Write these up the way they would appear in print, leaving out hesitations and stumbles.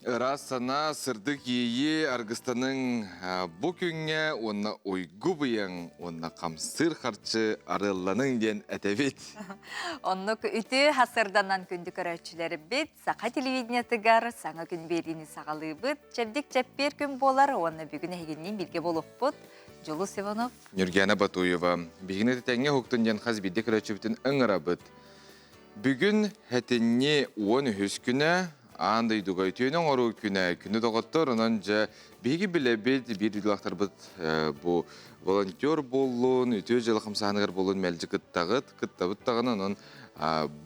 Расана сырдык ейі аргыстаның бұ күнге онна ойгу бұяң, онна қамсыр қарчы арылланың ден әтәбет. Оннук үті хасырданан күнді көрәтшілері бет, сақа телевидениятыгар, саңа күн беріні сағалы бұд, чәбдік чәппер күн болар, онна бүгін әгеннен білге болып бұд. Жолу Севанов. Нюргена Батуева. Бігіні тәтәңе хоқтын ден қаз бейді көрәтші ыңыра бұд. Бүгін әтінне 13 күні андай дугай түйенің ору күні доғыттыр, онан жа бейгі біле бет бір үйділақтар бұд бұл волонтер болуын, үтеу жылы қымсағынығыр болуын мәлжі кыттабыттағын, онан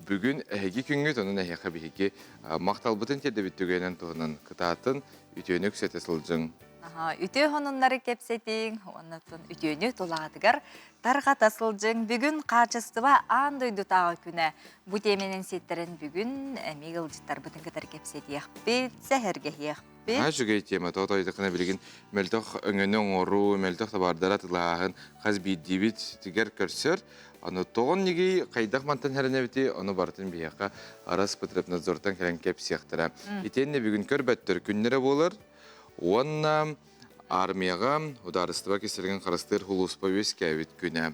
бүгін әйгі күнгіт, онан әйіға бейгі мақтал бұтын терді біттігенен тұғынан кытатын үтеуінік сәтесілжың. Үтө хонунлары кепсетин, оннотон үтөнү толаадыгар тарга тасылжың бүгүн качыстыба андойду тагы күнө. Бу теменин сеттерин бүгүн эмигыл життар бутун катар кепсетиякпит, сехерге хиякпит. Жүгей тема тоотойдыкына билигин мөлтөх өңөнүн ору, мөлтөх табардара тылаагын каз бидибит тигер көрсөр. Аны тоғын неге қайдақ мантан әрінәбіті, оны бартын бияқа арас Потребнадзортан кәрін кепсияқтыра. Етенне бүгін көрбәттір күннері болыр. Онна армияға ударыстыба кесілген қарыстыр хулуспа өз кәвет күні.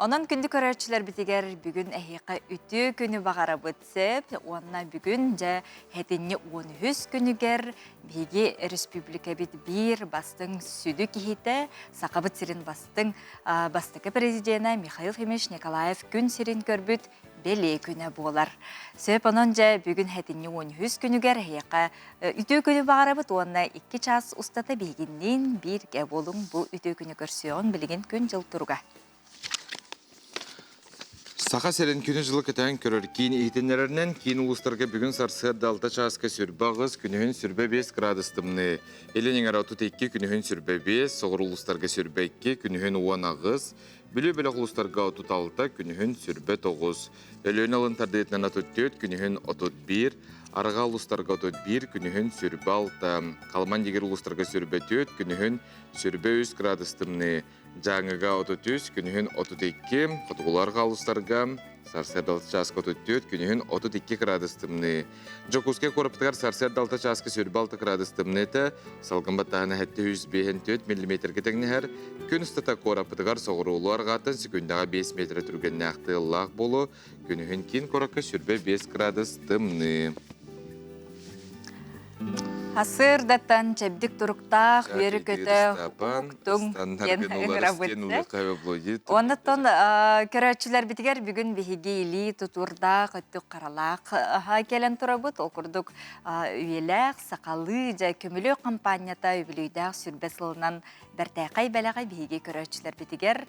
Онын күнді көрәтшілер бітігер бүгін әйіқа үті күні бағара бұтсеп, онна бүгін жа әтінне 13 күнігер бейге республика бит бір бастың сүді кейті, сақабыт сирин бастықы президена Михаил Химиш Николаев күн сирин көрбіт беле күні болар. Сөп онын жа бүгін әтінне 13 күнігер әйіқа үті күні бағара бұт, онна 2 час ұстата бейгіннен бірге болың бұл үті күні көрсеуін білген күн жыл тұрға. Сақа сәрін күні жылы кітайын көрір. Кейін ейтінлерінен кейін ұлыстарға бүгін сарсырды 6 часқа сүрбағыз, күнігін сүрбе 5 градыстымны. Еленің арауты текке күнігін сүрбе 5, соғыр ұлыстарға сүрбе 2, күнігін 10 ағыз. Білі-білі ұлыстарға 36, күнігін сүрбе 9. Өлін алын тардетінен 34, күнігін 31. Араға ұлыстарға 31, күнігін сүрбе 6. Қалман дегер ұлыстарға сүрбе 4, күнігін сүрбе 3 градыстымны. Жаңыға 33, күнігін 32, құтығыларға ұлыстарға сарсердалты часқа 34, күнігін 32 градыстымны. Жокуске қорыптығар сарсердалты часқа сүрбе 6 градыстымны еті, салғын баттағына әтті 154 мм кетіңнігер, күн ұстата қорыптығар соғырулу арғатын секундаға 5 метр түрген нәқті лақ болу, күнігін кейін қорыққа сүрбе 5 градыстымны. Хасыр даттан чәбдік тұрықтақ, вері көті ұқтың кен ғырабытты. Оннаттан көрәтшілер бітігер бүгін бігеге илі тұтурда қыттық қаралақ келен тұрабыт. Оқырдық үйеләқ, сақалы жа көмілі компанията өбілейдәқ сүрбесілінен бәртәқай бәләғай бігеге көрәтшілер бітігер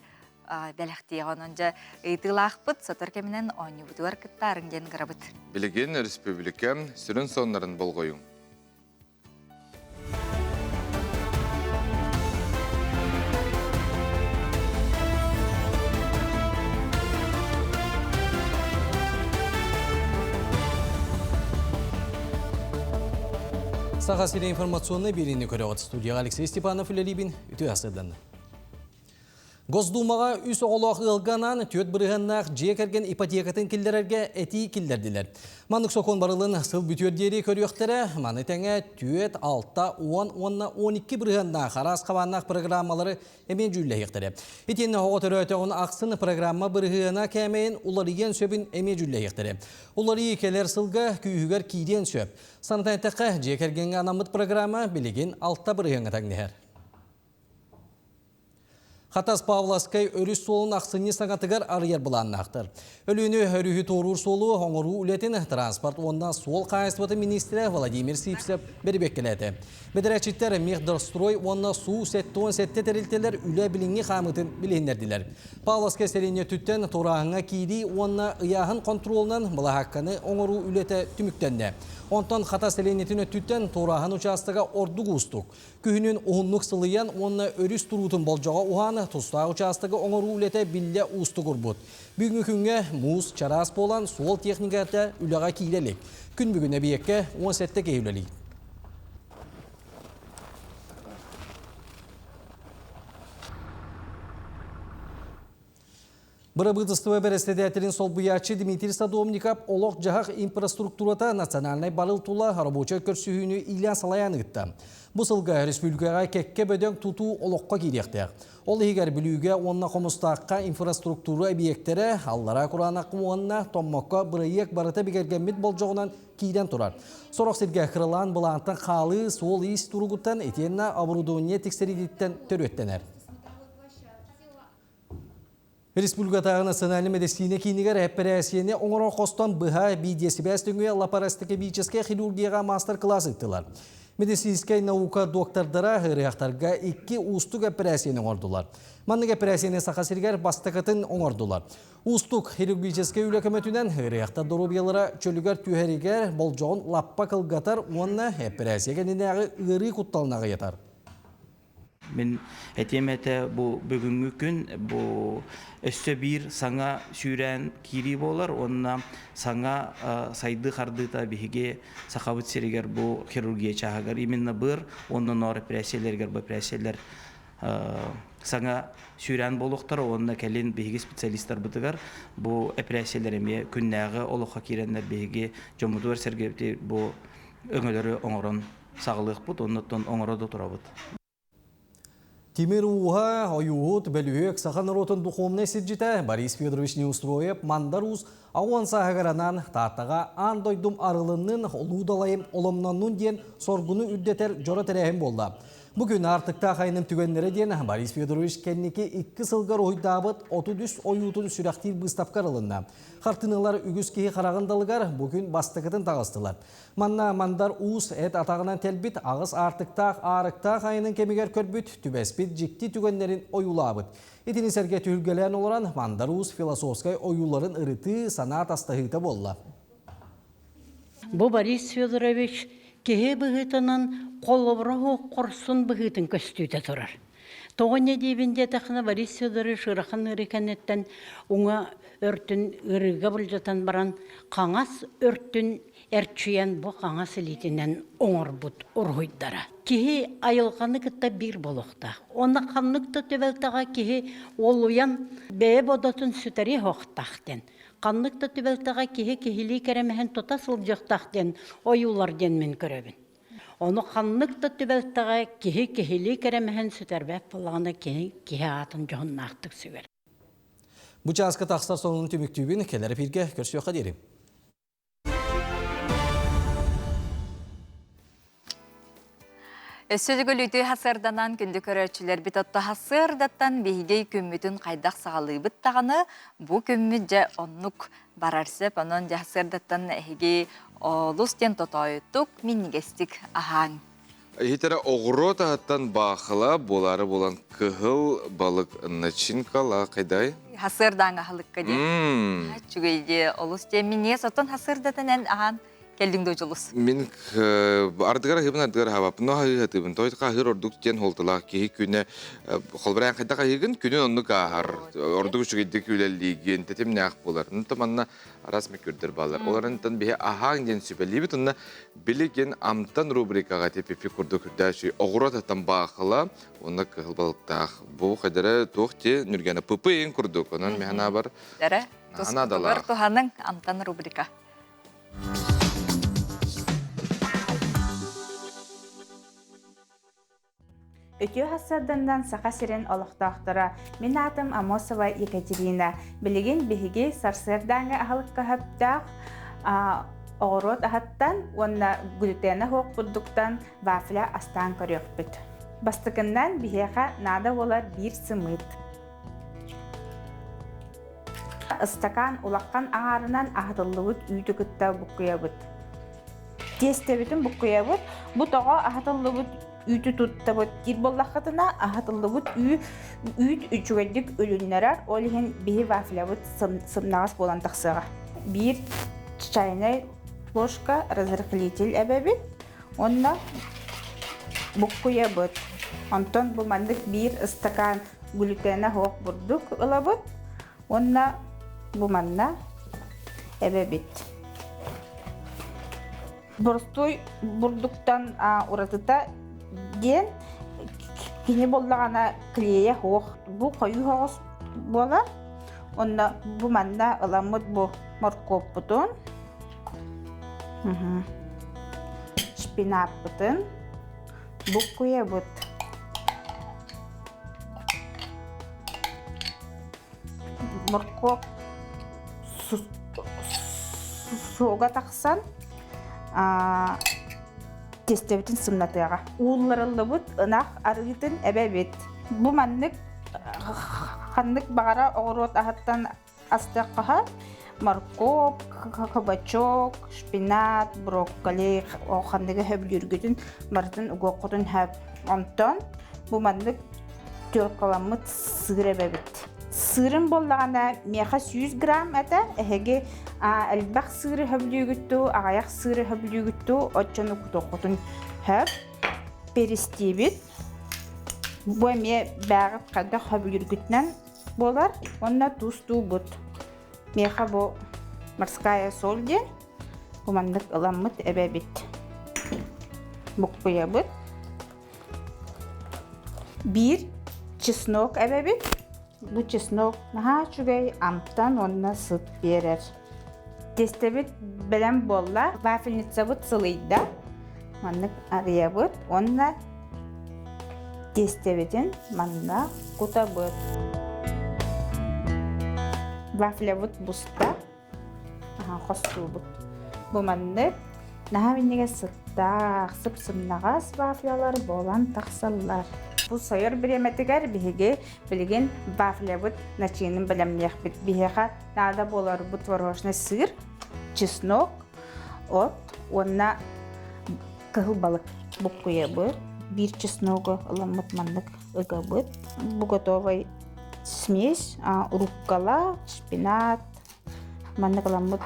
бәләқтегі онынжа ұйтылақ бұд, сотыр кемінен оңы бұдуар күттарын ген ғырабыт. Білген республика сүрін сонларын бол қойың. Саха сирия информационный берение көріғат студияға Алексей Степанов үлелейбін үті асырданды. Госдумаға үс оғылақ ұлғанан төт бұрығаннақ жек әрген ипотекатын кілдерерге әти кілдерділер. Манық соқон барылын сыл бүтөрдері көріқтері, маны тәңе төт 6-10-12 бұрығаннақ қарас қаваннақ программалары әмен жүлі ектері. Етені оғытыр өтеғын ақсын программа бұрығына кәмейін ұларыген сөбін әмен жүлі ектері. Ұлары келер сылға күйігер кейден сөп. Санатайntаққа жек әрген анамыт программа білеген 6 бұрығанға тәңнер. Хатас Павласкай өріс солын ақсыны саңатығар арыяр бұланын ақтыр. Өліні өрігі торур солы оңыру үлетін транспорт онына сол қайыстыбаты министрі Владимир Сипсеп бербек келеді. Бедірәчеттер Мехдорстрой онына су сәтті сәтті тәрілтелер үлі біліңі қамытын білейіндерділер. Павласкай сәліне түттен торағыңа кейді онына ұяғын контролынан бұла хаққаны оңыру үлеті түміктенді. Онтан Хатас сәленетін өттіттен торағын участыға ордық ұстық. Күхінін оғынлық сылыян онына өріс тұрутын болжаға ұғаны тұстағы участыға оңыру үлеті білі ұстық ұрбұд. Бүгінгі күнге мұз, чарас болан сол техникаты үліға кейлелік. Күн бүгіне бейекке 17 кейлелік. Бұрабыдыстығы бәрестедәтелін сол бұячы Дмитрий Садовников олық жағақ инфраструктурата национальный барыл тула рабоча көрсүйіні Ильян Салаяны гітті. Бұл сылға республикаға кекке бөдің тұту олыққа кейдектер. Ол егер білуге онна қомыстаққа инфраструктура объекттері аллара құранақ мұғанна томмаққа бұрайек барыта бігергенмет бол жоғынан кейден тұрар. Сорақ сірге қырылан бұлантын қалы сол ес тұрғыттан етенна оборудование тексеридеттен төреттенер. Республикатағы национальный медицина кейінігер әппәрәсиені оңырау қостан бұға бейдесі бәстіңге лапарастикобическе хирургияға мастер-класс үттілер. Медицинская наука доктордара ғырияқтарға 2 ұстық әппәрәсиені оңырдылар. Манның әппәрәсиені сақасыргер бастықытын оңырдылар. Ұстық хирургическе үләкіметінен ғырияқта дорубиялара чөлігер түйәрігер бол жоғын лаппа қылғатар онына әппәрәсиегенінәғі ғыры құтталынаға етар. Мен әтеметі бұл бүгінгі күн бұл өсті бір саңа сүйрен кири болар, онына саңа сайды қардыта бігі сақабыт серегер бұл хирургия чағығар. Именно бір, онын ор операциялергер бұл операциялер саңа сүйрен болуқтар, онына кәлін бігі специалистар бұтығар. Бұл операциялеріме күннәғы олыққа керенлер бігі жомуды бар сәргепті бұл өңілері оңырын сағылық бұд, оныттан оңырады тұра бұд. Тимир уға ойуғыт бәлуек сақан ротын дұқомны сиджіті Борис Федорович Неустроев мандаруз ауан сағагаранан таттаға андойдум арылынның олудалайым олымнанның ден соргуны үддетер жора тәрәхім болды. Бүгін артықта қайным түгенлері ден Борис Федорович кәннеке 2 сылғар ойдабыт 33 ойутын сүрәқтір бұстапқар алынна. Қартынылар үгіз кейі қарағындалығар бүгін бастықытын тағыстылар. Манна мандар уыз әт атағынан тәлбіт ағыз артықтақ арықтақ қайының кемегер көрбіт түбәспет жекті түгенлерін ойулабыт. Етіні сәрге түлгелен оларан мандар уыз философскай ойуларын ұрыты санат астағыта болла. Бұл Борис Федорович кеге бұғытынан қолыбырығы құрсын бұғытын көстүйді тұрар. Тоғыне дейбінде тақына Борис Федорович ұрақын ұрекенеттен оңа өртін ұрыға бұлжатан баран қаңас өртін әртшуян бұл қаңас елетінен оңыр бұд ұрғыйдара. Кеге айылғаны күтті бір болуқта. Оны қаннықта төбелтаға кеге ол ұян бәе бодатын сүтәрі хоқтақтен. Қаннықта төбелтаға кеге кехілі кәрімәхін тота сылжықтақтен ойуларден мен көребін. Оны қаннықта төбелтаға кеге кехілі кәрімәхін сүтәрбәп болағына кеге атын жоғын ақтық сөйер. Бұчасқы тақстар сонының түміктүйбін келері бірге көрсіуіқа дерім. Сөзігіл үйті хасырданан күнді көрәтшілер бит отты хасырдаттан бейгей күммітін қайдақ сағалы бұттағаны бұ күмміт жа оннық барарсып, онын жа хасырдаттан әйге олыстен тотойыттық миннігестік ағаң. Хитера оғыру тағаттан бақыла болары болан кығыл балық начинкала қайдай? Хасырдан ағылыққа де. Чүгейде олыстен минне сотын хасырдаттан ән ағаң. Келдің дөжіліс. Мен ардығар ғыбын ардығар хабап. Но ғығытыбын. Тойт қағыр ордық тен холтылақ кейі күні қолбырайын қайда қағығын күні онны қағыр. Ордық үшігейді күлелігін тетеміне ақ болар. Нұтаманна арасмек көрдір балар. Оларын тан бейе ағаң ден сөбәлі біт. Онна білеген амтан рубрикаға тепепе күрді күрдәші. Оғыру таттан бақыла, онна қығыл балықтақ. Бұл қайдары тоқты нүргені пұпы ең күрдік. Онан механа бар. Дәрі, тұсқылыр тұханың амтан рубрика. Өтеу хасардандан сақа сирен олықтақтыра. Мен атым Амосова Екатерина. Білеген бігіге сарсырданға ағылыққа хөптақ оғырот ағаттан, онна глютена хоқ бұддықтан вафля астан көрек бүт. Бастықындан бігеға нада олар бір сымыт.Ыстакан улаққан ағарынан ағытылы бұд үйді күтті бұққия бұд. Тесті бүтін бұққия бұд. Бұд оға ағытылы бұд үйті тұтты бұд. Кир боллаққатына ағытылы бұд үйт үчігедік өлінлерар. Олеген бігі вафля бұд сымнағас болан тақсыға. Бір чайный ложка разрыхлитель әбәбіт. Онна бұққия бұд. Онтон бұл мандық бір ыстакан глютена хоқ бұрдық ұла бұд. Онна бұл манна әбәбіт. Бұрстой бұрдықтан ұратыта ген кені болдағана клея хоқ. Бұл қойу хоғыз болар. Онна бу манна ыламмыт бу морковь бутун. Шпинат бутун. Бу куябыт. Морковь суга тақсан тестебитин сымнатыга. Уулларылыбыт ынах арыгытын эбебит. Бу маннык ханнык багара огорот ахаттан астакка морковь, кабачок, шпинат, брокколи, ханныгы хөбүлүргүтүн мартын угокутун хөп. Онтон бу маннык төркаламыт сыр эбебит. Сырын боллагана меха 100 грамм эте эһеге элбах сыры хөбүлүгүттү, агаяк сыры хөбүлүгүттү, оччону кутокутун хөп перестибит. Бу эме багыт када хөбүлүгүтнен болар, онна туз туубут. Меха бу морская соль де, бу мандык ыламмыт эбебит. Бу куябыт. Бир чеснок эбебит. Бу чеснок наха чугай амтан онна сыт берер. Тестебит белем болла, вафельница бут сылыйда. Маннык арыябыт, онна тестебитин манна кутабыт. Вафля бут буста. Хостубут. Бу маннык наха миннеге сыттақ, сып-сымнағас вафлялар болан тақсаллар. Бу сайыр биреметигер биһиги билген вафля бут начинин белемнех бит биһига нада болар бу творожный сыр, чеснок, от, онна кыгыл балык бу куябыт, бир чесногу ыламыт маннык ыгабыт. Бу готовый смесь, руккола, шпинат, маннык ыламыт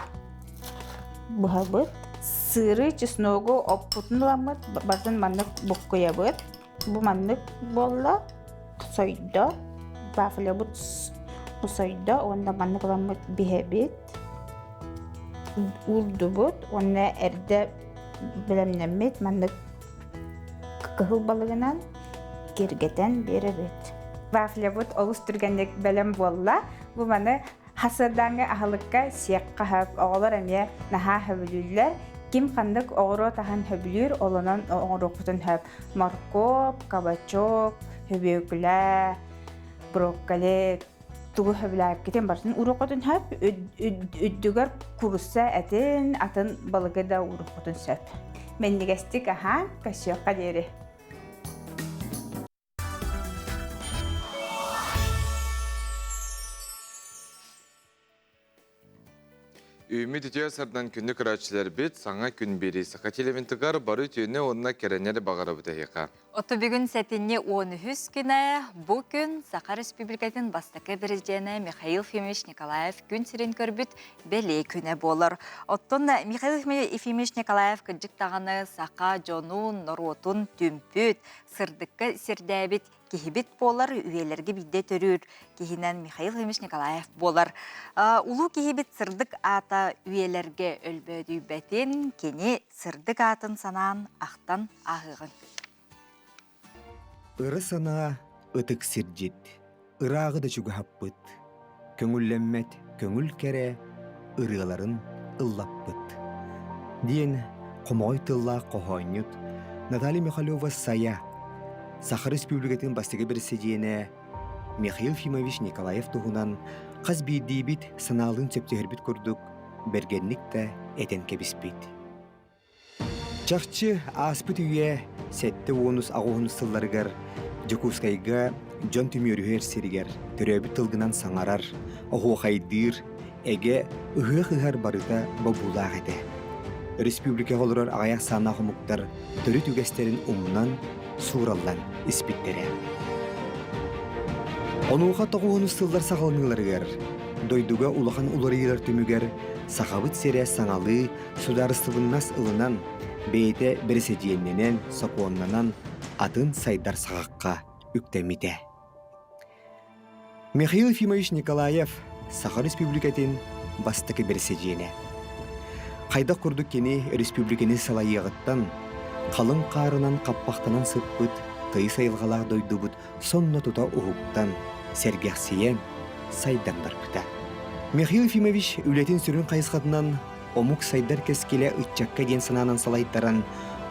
быгабыт. Сыры, чесногу оппутун ыламыт, бартын маннык бу куябыт. Бу маннык болла сойда, вафля бут бу сойда, онда маннык ыламыт биһебит. Улдубут, онна эрде билемнеммит, маннык кыгыл балыгынан киргетен беребит. Вафля бут олус түргенлек белем болла, бу маны хасырдаңы ахылыкка сиякка хөп, оғалар әме наха хөбүлүллер. Ким кандык оғыру тахан хөбүлүр, олонан оғыру кутун хөп. Морковь, кабачок, хөбөкүлә, брокколи, тугу хөбүләп кетен бартын уру кутун хөп. Үддүгөр курусса әтін, атын балыгы да уру кутун сөп. Меннигестик аха, кашиокка дери. Үміт үтеу сардан күнні күрәтшілер бет, саңа күн бері. Сақа телевентігар бары түйіне онына кәренері бағара бұтайыға. Оты бүгін сәтінне 13 күні, бұл күн Сақа Республикатын бастақы президенті Михаил Ефимович Николаев күн сирен көрбіт бәле күні болыр. Оттын Михаил Ефимович Николаев күнжік тағаны Сақа, Жонун, Норотун, Түмпүт, сырдыққа сирдәбіт, кехибит болар, үйелерге бидде төрір. Кехінен Михаил Ефимович Николаев болар. Улу кехибит сырдық ата үйелерге өлбөді бәтін, кені сырдық атын санан ақтан ағығын. Ыры сана ытык сирдит, ырағы да чуга хаппыт. Көңүллеммет, көңүл кере, ырыларын ыллаппыт. Ден қомой тылла қохойнют Наталья Михайлова сая. Саха Республикатын бастығы бірседиене Михаил Ефимович Николаев туғынан қаз бейдейбит саналын сөптігірбіт көрдік, бергенлік та әтен кебіспейт. Чақчы аспыт үйе сәтті онус ағуғын сылларығар, Жокускайга жон түмөрүхер сиригер, төрөбүт тылгынан саңарар, оғу қайдыр, әге ұғы-қығар барыта бабулақ әді. Республика ғолырар ағаяқ сана құмықтар түрі түгестерін ұмынан сураллан іспиттері. Онуға тоғуғын ұстылдар сағалмыларығар, дойдуға улахан уларыйлар түмігер, сақабыт сере саңалы сударыстылыннас ылынан, бейте бірседиенненен, сапуаннанан атын сайдар сағаққа үктемиде. Михаил Ефимович Николаев Саха Республикатын бастықы бірседиене. Қайда құрдық кені республиканы салайығыттан, қалың қарынан қаппақтанан сыппыт, тый сайылғалақ дойдубыт, сонна тұта ұғыптан, сәргәқсиен сайдандар бұта. Михаил Ефимович үлетін сүрін қайысқатынан омук сайдар кескеле үтчакка ден сананан салайттаран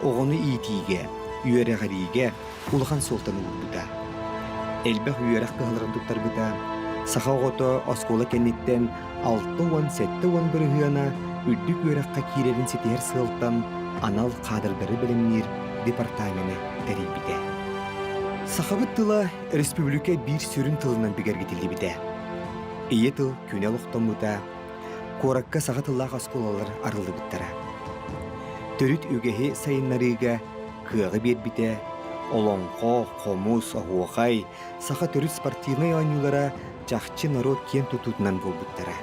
оғыны иетиге, үйеріғариге улахан солтаны ұлбыда. Әлбәқ үйеріқ қығылырын тұттар бұда, сақа оғыты оскола кәнеттен 6-7 бірігіана үлдік үйеріққа кейлерін сетер сылттан анал қадырдары білімнер департамені тәрейбіде. Сақабыт тыла республика бір сүрін тылынан бігергетілді біде. Ие тыл көне лоқтан бұда, коракка саға тыллақ осколалар арылды біттара. Төрүт үгеһи сайыннарыга кыағы бербите, олонқо, қомус, оғуақай, сақа төрүт спортивный ойнулара жақчы народ кен тұтутынан болбыттара.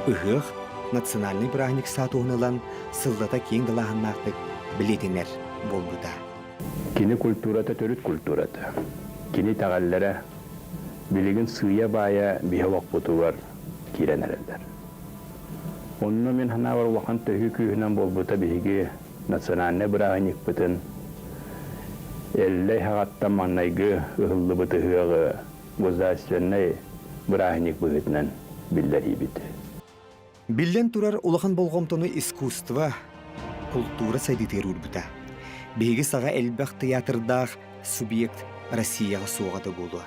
Үхіғ национальный праздник сатуғынылан сылдата кен дылағыннақтық білетінер болбыта. Кини культурата төрүт культурата. Кини тағаллара билигин сыя бая бихавақ бұтуар киренерелер. Онно мен хана бар вақан төхі күйінен болбыта биһиги национальный праздник бытын эллей хағаттан маннайгы ұхылды бытыхығы государственный праздник бытынан биллери бити. Биллен турар улахан болғомтону искусство, культура сайдытыр урбыта. Биһиги саға элбәқ театрдақ субъект Россияға соғады болу.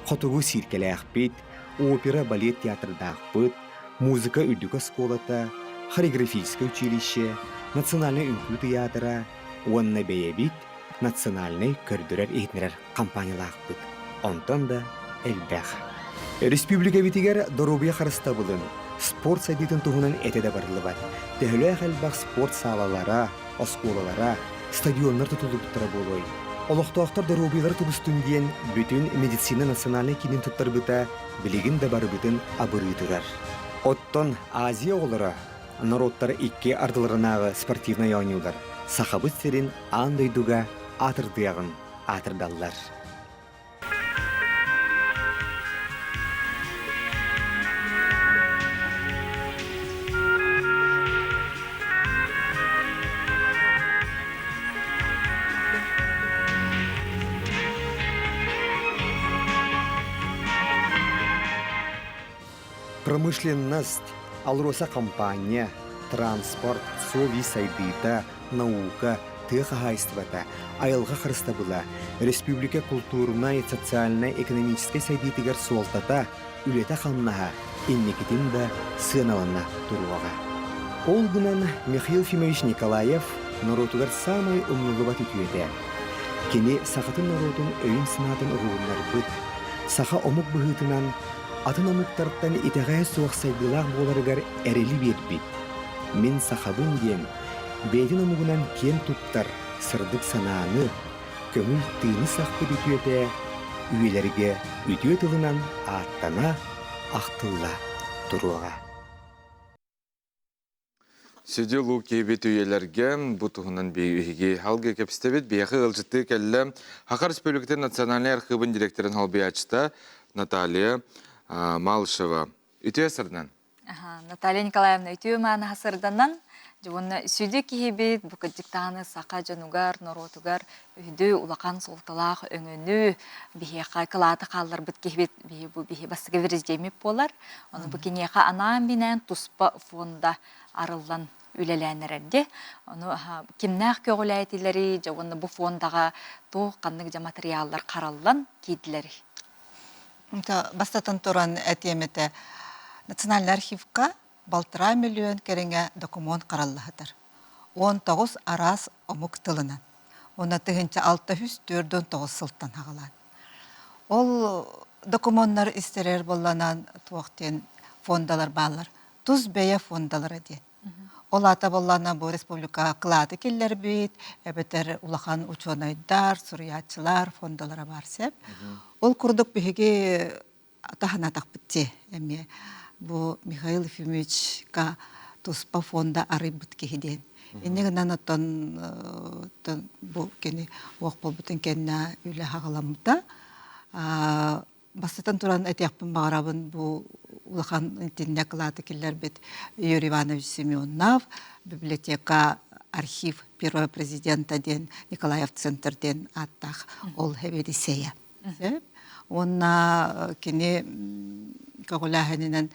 Хотугу сиркеләқ бит, опера, балет театрдақ быт, музыка үдігі сколата, хореографическое училище, национальный үнкү театра, онна бейебит, национальный көрдірер ейтнерер компаниялақ быт. Онтан да әлбәқ. Республика битигер доробия қарыста бұлын, спорт сайдетін тұғынан әтеді барылы бар. Тәхіләқ әлбәқ спорт салалара, осколалара, стадионлар тұтылы бұттыра болуй. Олықтуақтар доробиялар тұбыстың дейін бүтін медицина национальный кенін тұттар бұта білігін да бары бүтін абыры тұрар. Оттон Азия олары народтар икке ардыларынағы спортивный ойнулар. Сақабыт серін андайдуға атырдыяғын атырдаллар. Промышленность, алроса компания, транспорт, сови сайдыта, наука, тыхагайствата, айылға қырыста бұла, республика культурная, социальная, экономическая сайдытыгар солтата, үлета қамнаға, иннекетін да сыналана тұруаға. Ол гынан Михаил Ефимович Николаев народугар самай умнулыбат үтуеде. Кені сақатын народун өйін сынатын ұғылынар бұд, сақа омық бұғытынан атын омуктарттан итеғай суақ сайдылақ боларығар әрелі бербит. Мен сақабын дем, бәйдін омуғынан кен тұттар сырдық сананы, көңіл тыйны сақты бітуеті, үйелерге үтуе тылынан аттана ақтылла тұруға. Сөйде лу кейбет үйелерге бұтығынан бейге халғы кепістебет бейхі ғылжытты кәлі Хақар Республикатын национальный архивын директорын халбиячта Наталья Малышева. Үтуе сырдан? Наталья Николаевна үтуе маны хасырданнан. Жуынна сөйде кейбет бұқыддіктаны сақа жанугар, норотугар үйді улақан солталақ өңіні бейхі қылаты қалдар бұд кейбет бейхі басығы веріздемеп болар. Оны бұл кенеға анам бинен тұспа фонда арылдан үлеләнерінде. Оны кемнәқ көгіләйтілері, жауынны бұл фондаға тоқ қанның жа материалдар қаралдан кейділері. Бастатын тұран әтеметі Национальный архивка 1,5 миллион кереңе документ қараллағыдыр. 19 арас омук тылынан. Оны тығынча 604-9 сылттан ағалан. Ол документтар истерер болланан туақтен фондалар балар. Туз бәйе фондалар әден. Ол ата боллана бұл республика қылады келер бейт, әбетер улахан ученайдар, сурьятчылар, фондалара бар сеп. Ол күрдік бігеге тахана тақпытте. Бұл Михаил Ефимовичка туспа фонда ары бұтке хеден. Енегінен аттан бұл кені оқ бол бұтын кеніне үйлі хағаламыда. Бастатан туран әтияқпын бағарабын бұл улахан интенне қылады келер бет Юрий Иванович Семенов, библиотека архив первого президента ден Николаев центрден аттақ ол хәбедесея. Онна кені кагуляханинен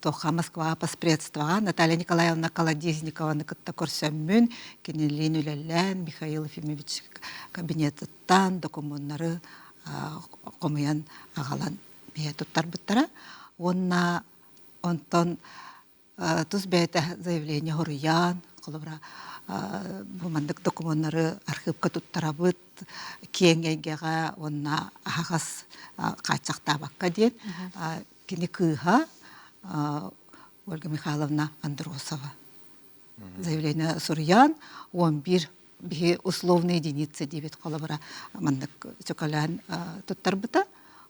тоха Москва поспредствага Наталья Николаевна Колодезникованы кытта көрсөммүн кенелин үлеллен Михаил Ефимович кабинеттан документары комуян агалан бие туттар буттара онна онтон туз бете заявление хоруян колобра бумандык документтары архивка туттарабыт кеңейгега онна агас качактабакка ден кини кыха Ольга Михайловна Андросова. Заявление Сурьян, он бир условные единицы, 9 колобра, мандык чоколян туттарбыта,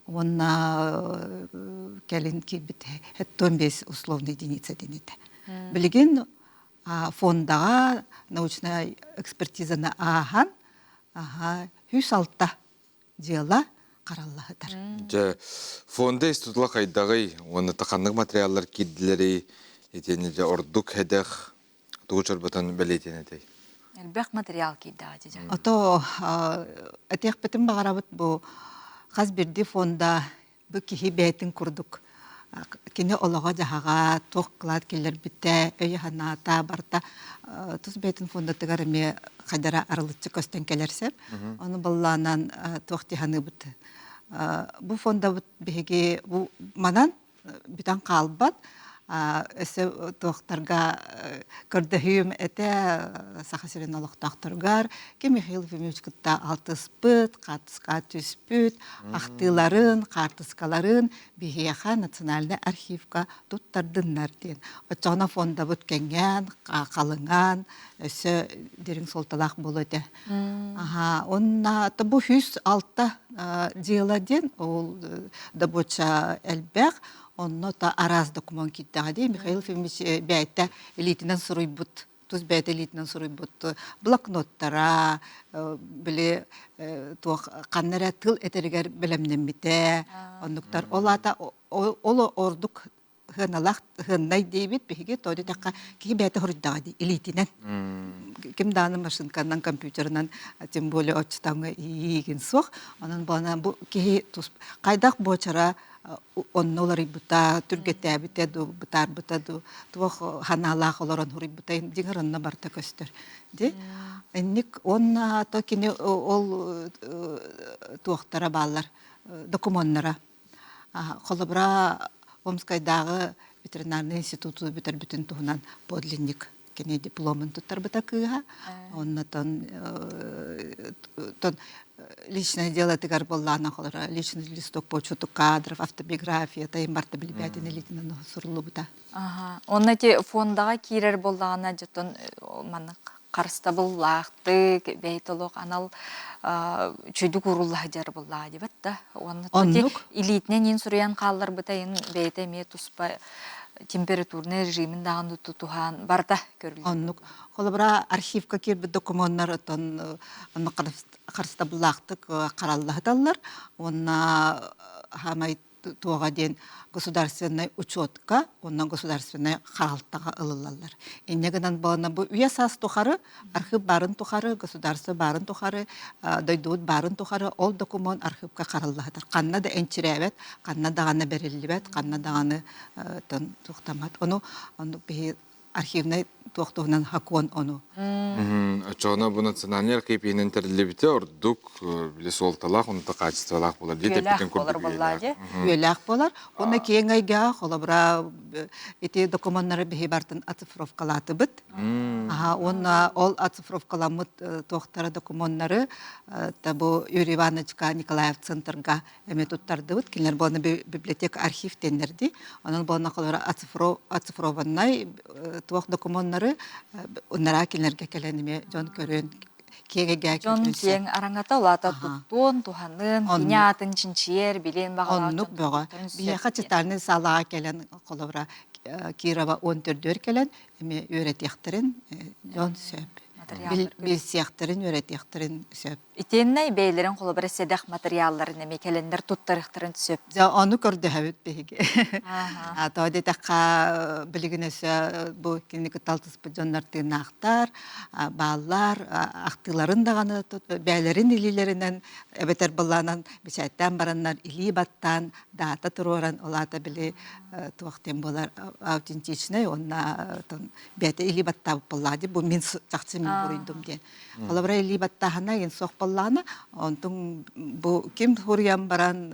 он на калинки бите, это без условные единицы денете. Билигин фондага научная экспертиза на ахан, хюсалта дела караллахтар. Же фонда истутла кайдагы, оны тақанлык материаллар киддилери, етени же ордук хедех, тугучар батан белетен этей. Элбэх материал киддагы же. Ото этех бетин багарабыт бу хаз бирди фонда бу кихи бетин курдук. Кини олога жахага тох клад келер битте өй ханата барта тус бетин фонда тыгарме хадара арылычы көстен келерсеп оны балланан тохти ханы бит бу фонда бит беге бу манан битан калбат эсе тохтарга көрдөһүм эте сахасырын алыктактыргар ки Михаил Ефимович кытта алтыспыт катыска түспүт актыларын картыскаларын бихеха национальный архивка туттардыннар ден очона фонда бут кеңген калынган эсе дерин солталак болоте онна табу 106 дела ден ол дабоча элбек онно та араз документ киттади Михаил Ефимович бәйтә элитинен суруйбут туз бәйтә элитинен суруйбут блокноттара биле то каннара тыл этергер белемнемите оннуктар олата оло ордук хыналах хыннай дебит биге тоди такка ки бәйтә хордади элитинен ким даны машинканан компьютернан тем более очтаңга ийген сох анан бана бу ки туз кайдак бочара оннолар бута түргетә бите ду бутар бутаду тух ханалах олорон хури бутай дигеранна барта көстөр ди энник онна то кине ол тухтара баллар документтара холобра Омскайдагы ветеринарный институту битер бүтүн туһунан подлинник кене дипломын туттар бута кыга оннатон тон личное дело тыгар боллана холора личный листок почту кадров автобиография тайм барта билбятин элитинен сурлу бута Онна те фондага кирер боллагана жотон маны карста буллакты бейтолок анал чөйдү куруллах жар буллага дебат да онна те элитинен ин сурян каллар бутайын бейте ме туспа температурный режимин даган тутухан барда көрүлүп. Оннук холобра архивка кирби документтар тон онна карста буллактык караллахталлар онна хамай туга ден государственный учетка оннан государственный харалтага ылылалар. Иннегенен бана бу уясас тухары архив барын тухары государство барын тухары дойдут барын тухары ол документ архивка караллахтар. Канна да энчиребет, канна даганы берилибет, канна даганы тон тухтамат. Ону бе архивный тохтогунан хакон ону. Ачона бу национальный архив интерлебите ордук биле солталак онта качестволак болар дете битен көрдүк. Үелак болар. Оны кеңайга холобра эти документтары бехибартын оцифровкалаты бит. Онна ол оцифровкаламыт тохтары документтары табу Юрий Ивановичка Николаев центрга эметуттарды бит. Кинер боны библиотека архив тенерди. Анын боны холобра оцифрованный тох документтары оннара кинерге келениме жон көрөн кегеге Жон тең араңата улата туттун туханын кинятын чинчиер билен багалар. Оннук бага бия хачытарны салага келен колобра Кирова 14 келен эме өйрөтөктөрүн жон сөп. Бил сыяктырын өйрөтөктөрүн сөп. Итеннай бейлерин қолыбыр седах материалларын эми келендер туттарыктарын түсөп. Onu көрдөһөбүт биһиги. Тоди такка билигинесе бу киники талтыс жоннар тыынактар, баалар, актыларын даганы бәйлерин илилеринен эбетер булланан бичайттан бараннар или баттан дата туроран олата били туактен болар аутентичный онна бете или батта буллади бу мен чакчы мен бурыйдым ди. Колобра или баттахана ен сох буллана онтун бу ким хурьям баран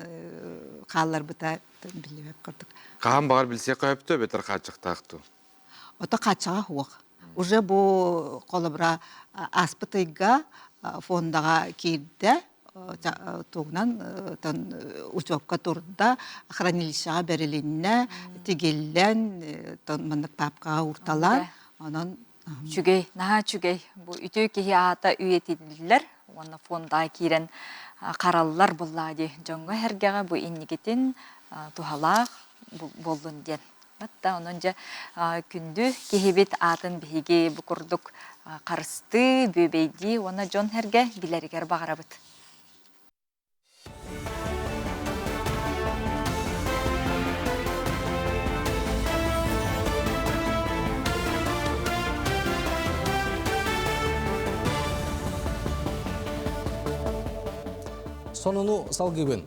қалар бұта біліп көрдік. Қаған бағар білсе қойыпты, бетер қачықтақты? Ота қачаға хуақ. Уже бұл қолыбыра аспытыйға фондаға кейді, туғынан учебка тұрда хранилищаға берілінне, тегеллен, мандық папқаға ұрталан. Чүгей, наға чүгей. Бұл үті кейі ата үйетеділер, оны фондаға кейрен қаралылар бұллади. Жоңға әргеға бұл иннігетін тухалақ болдың ден. Бәтті оның жа күнді кейбет атын бігі бұқырдық қарысты, бөбейді, оны жон әрге білерігер бағара бұд. Сонуну салгыбын.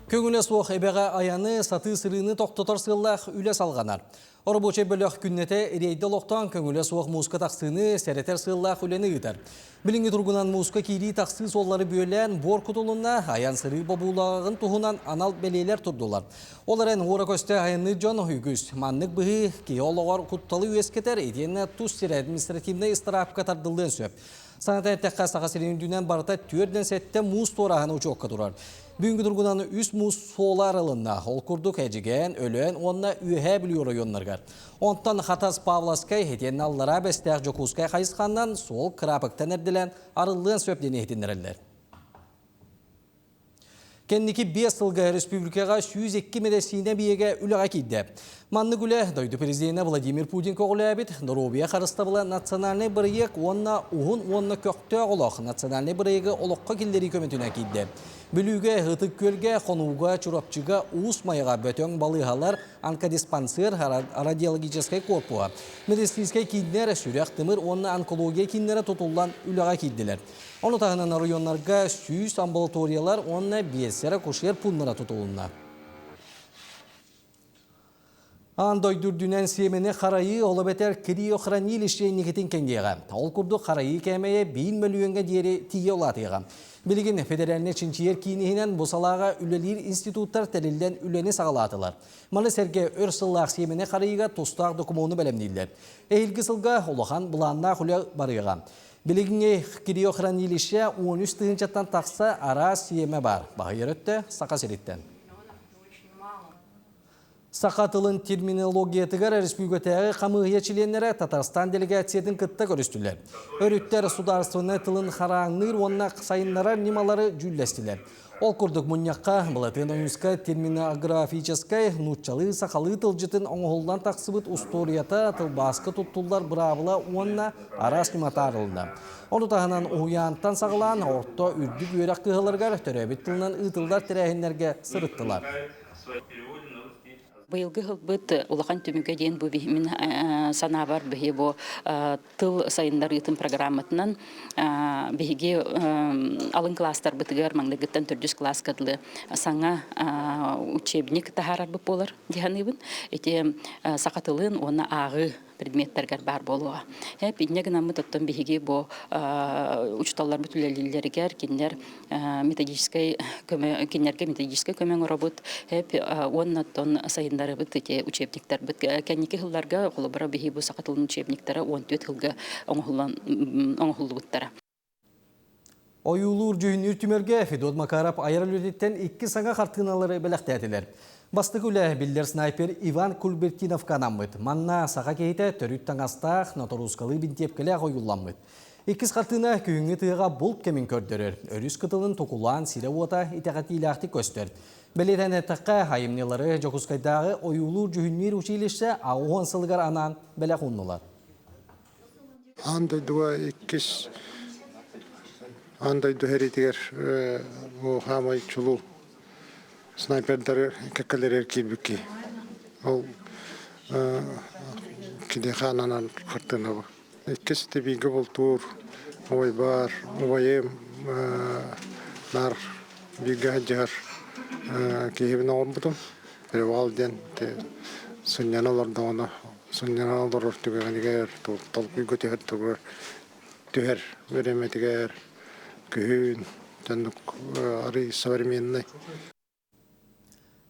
Көңілі соқ әбәға аяны саты сырыны тоқтатар сыллақ үлі салғанар. Орбочай бөліқ күннеті рейді лоқтан көңілі соқ музыка тақсыны сәретер сыллақ үлені ұтар. Біліңі тұрғынан музыка кейді тақсы соллары бөлін бор құтылына аян сыры бабулағын тұғынан анал бәлейлер тұрдылар. Оларын ора көсті аяны жон үйгіз. Маннық бұғы кейолығар құтталы өскетер етені тұс сер административны истарапқа тардылдың сөп. Саната әттәққа сақасырын дүнен барыта түрден сәтті мұз торағаны ұчуққа тұрар. Бүгінгі тұрғынан үс мұз солар алынна, ол күрдік әжіген, өлен, онына үйе білі районларғар. Онтан Хатас Павласкай хетен аллара бәстәқ Жокускай қайысқаннан сол қырапықтан әрділен арылығын сөптен ехтендерілдер. Кенники 5 жылға республикаға 102 медесіне биеге үліға кейді. Манны күлі дойды президенті Владимир Путин көғілі әбіт, Доробия қарыстабылы национальный бірейік онна ұғын онна көкті олық национальный бірейігі олыққа келдері көметіне кейді. Бүліге, ғытық көлге, қонуға, чурапчыға, уыс майыға бөтен балығалар, онкодиспансер, радиологическай корпуға. Медицинскай кейдінер сүрек тымыр онна онкология кейдінері тұтылдан үліға кейділер. Оны тағынан районларға 100 амбулаториялар онна бесері көшер пұлнара тұтылына. Андой дүрдінен семені қарайы олы бәтер криохранилище негетін кәнгеға. Ол күрді қарайы кәмейе 1 миллионға дері тие олатыға. Білген федеральне чинчиер кейінігінен бұсалаға үлелер институттар тәрілден үлені сағалатылар. Малы сәрге өрсыллақ семені қарайыға тұстақ документны бәлемдейлер. Әйілгі сылға олыған бұланна құлы барыға. Білігіне криохранилище 13 тығынчаттан тақса ара семе бар. Бағайыр өтті, сақа сереттен. Сақатылын терминологиятығар республикатағы қамығия чиленлері Татарстан делегациятын кытта көрістілер. Өріттер сударствыны тылын қараңныр онына сайынлара немалары жүллестілер. Ол күрдік мұньяққа бұлатын оңызқа терминографическай нұтчалы сақалы тылжытын оңғылдан тақсыбыт усторията тылбасқы тұттылдар бұрабыла онына арас нематарылында. Оны тағынан ұяntан сағылан орта үрдік өрек қығылырғар төрәбіт тылынан ұтылдар тірәхінлерге сырыттылар. Быйылгы хылбыт улахан түмүгө дейін бу бихимин сана бар бихи бу тыл сайындар ытын программатынан бихиге алын класстар бытыгар маңдагыттан 400 класс кадлы саңа учебник тахарар бу болар диханыбын эти сакатылын оны агы предметтерге бар болуға. Биднегін амы тоттон бихиги бу учталлар бүтүлелилеригер кинер методической көмөң робот оннаттон сайындары бит эти учебниктер бит кенники хылларга колобара бихи бу сакатылын учебниктері 14 хылга оңохуллубуттара. Оюлур жүйін үртімерге Федот Макарап айрылөдеттен 2 саңа қартыналары бәліқтәділер. Басты күлі білдер снайпер Иван Кульбертинов канамыд. Манна саға кейті түріт таңастақ наторускалы бінтепкілі қойылламыд. 2 қартына күйіңі тыға бұлт кемін көрдірір. Өріс күтілін тоқулан сире ота итеғат илақты көстір. Белетен әттіққа хайымнелары Жокускайдағы оюлур жүйінмер училіші ауған сылғар анан бәлі құннылар. Анда 2 андай дүхеритигер о хамай чулу снайпердер кекелер килбики. Ол киде хананан кыртына. Кесте биге болтур, ой бар, ойем нар биге жар киебин олбутум. Перевалден те суньяналар дона, суньяналар түгенигер толкуй götür түгер түгер вереметигер күн тандык ари современный.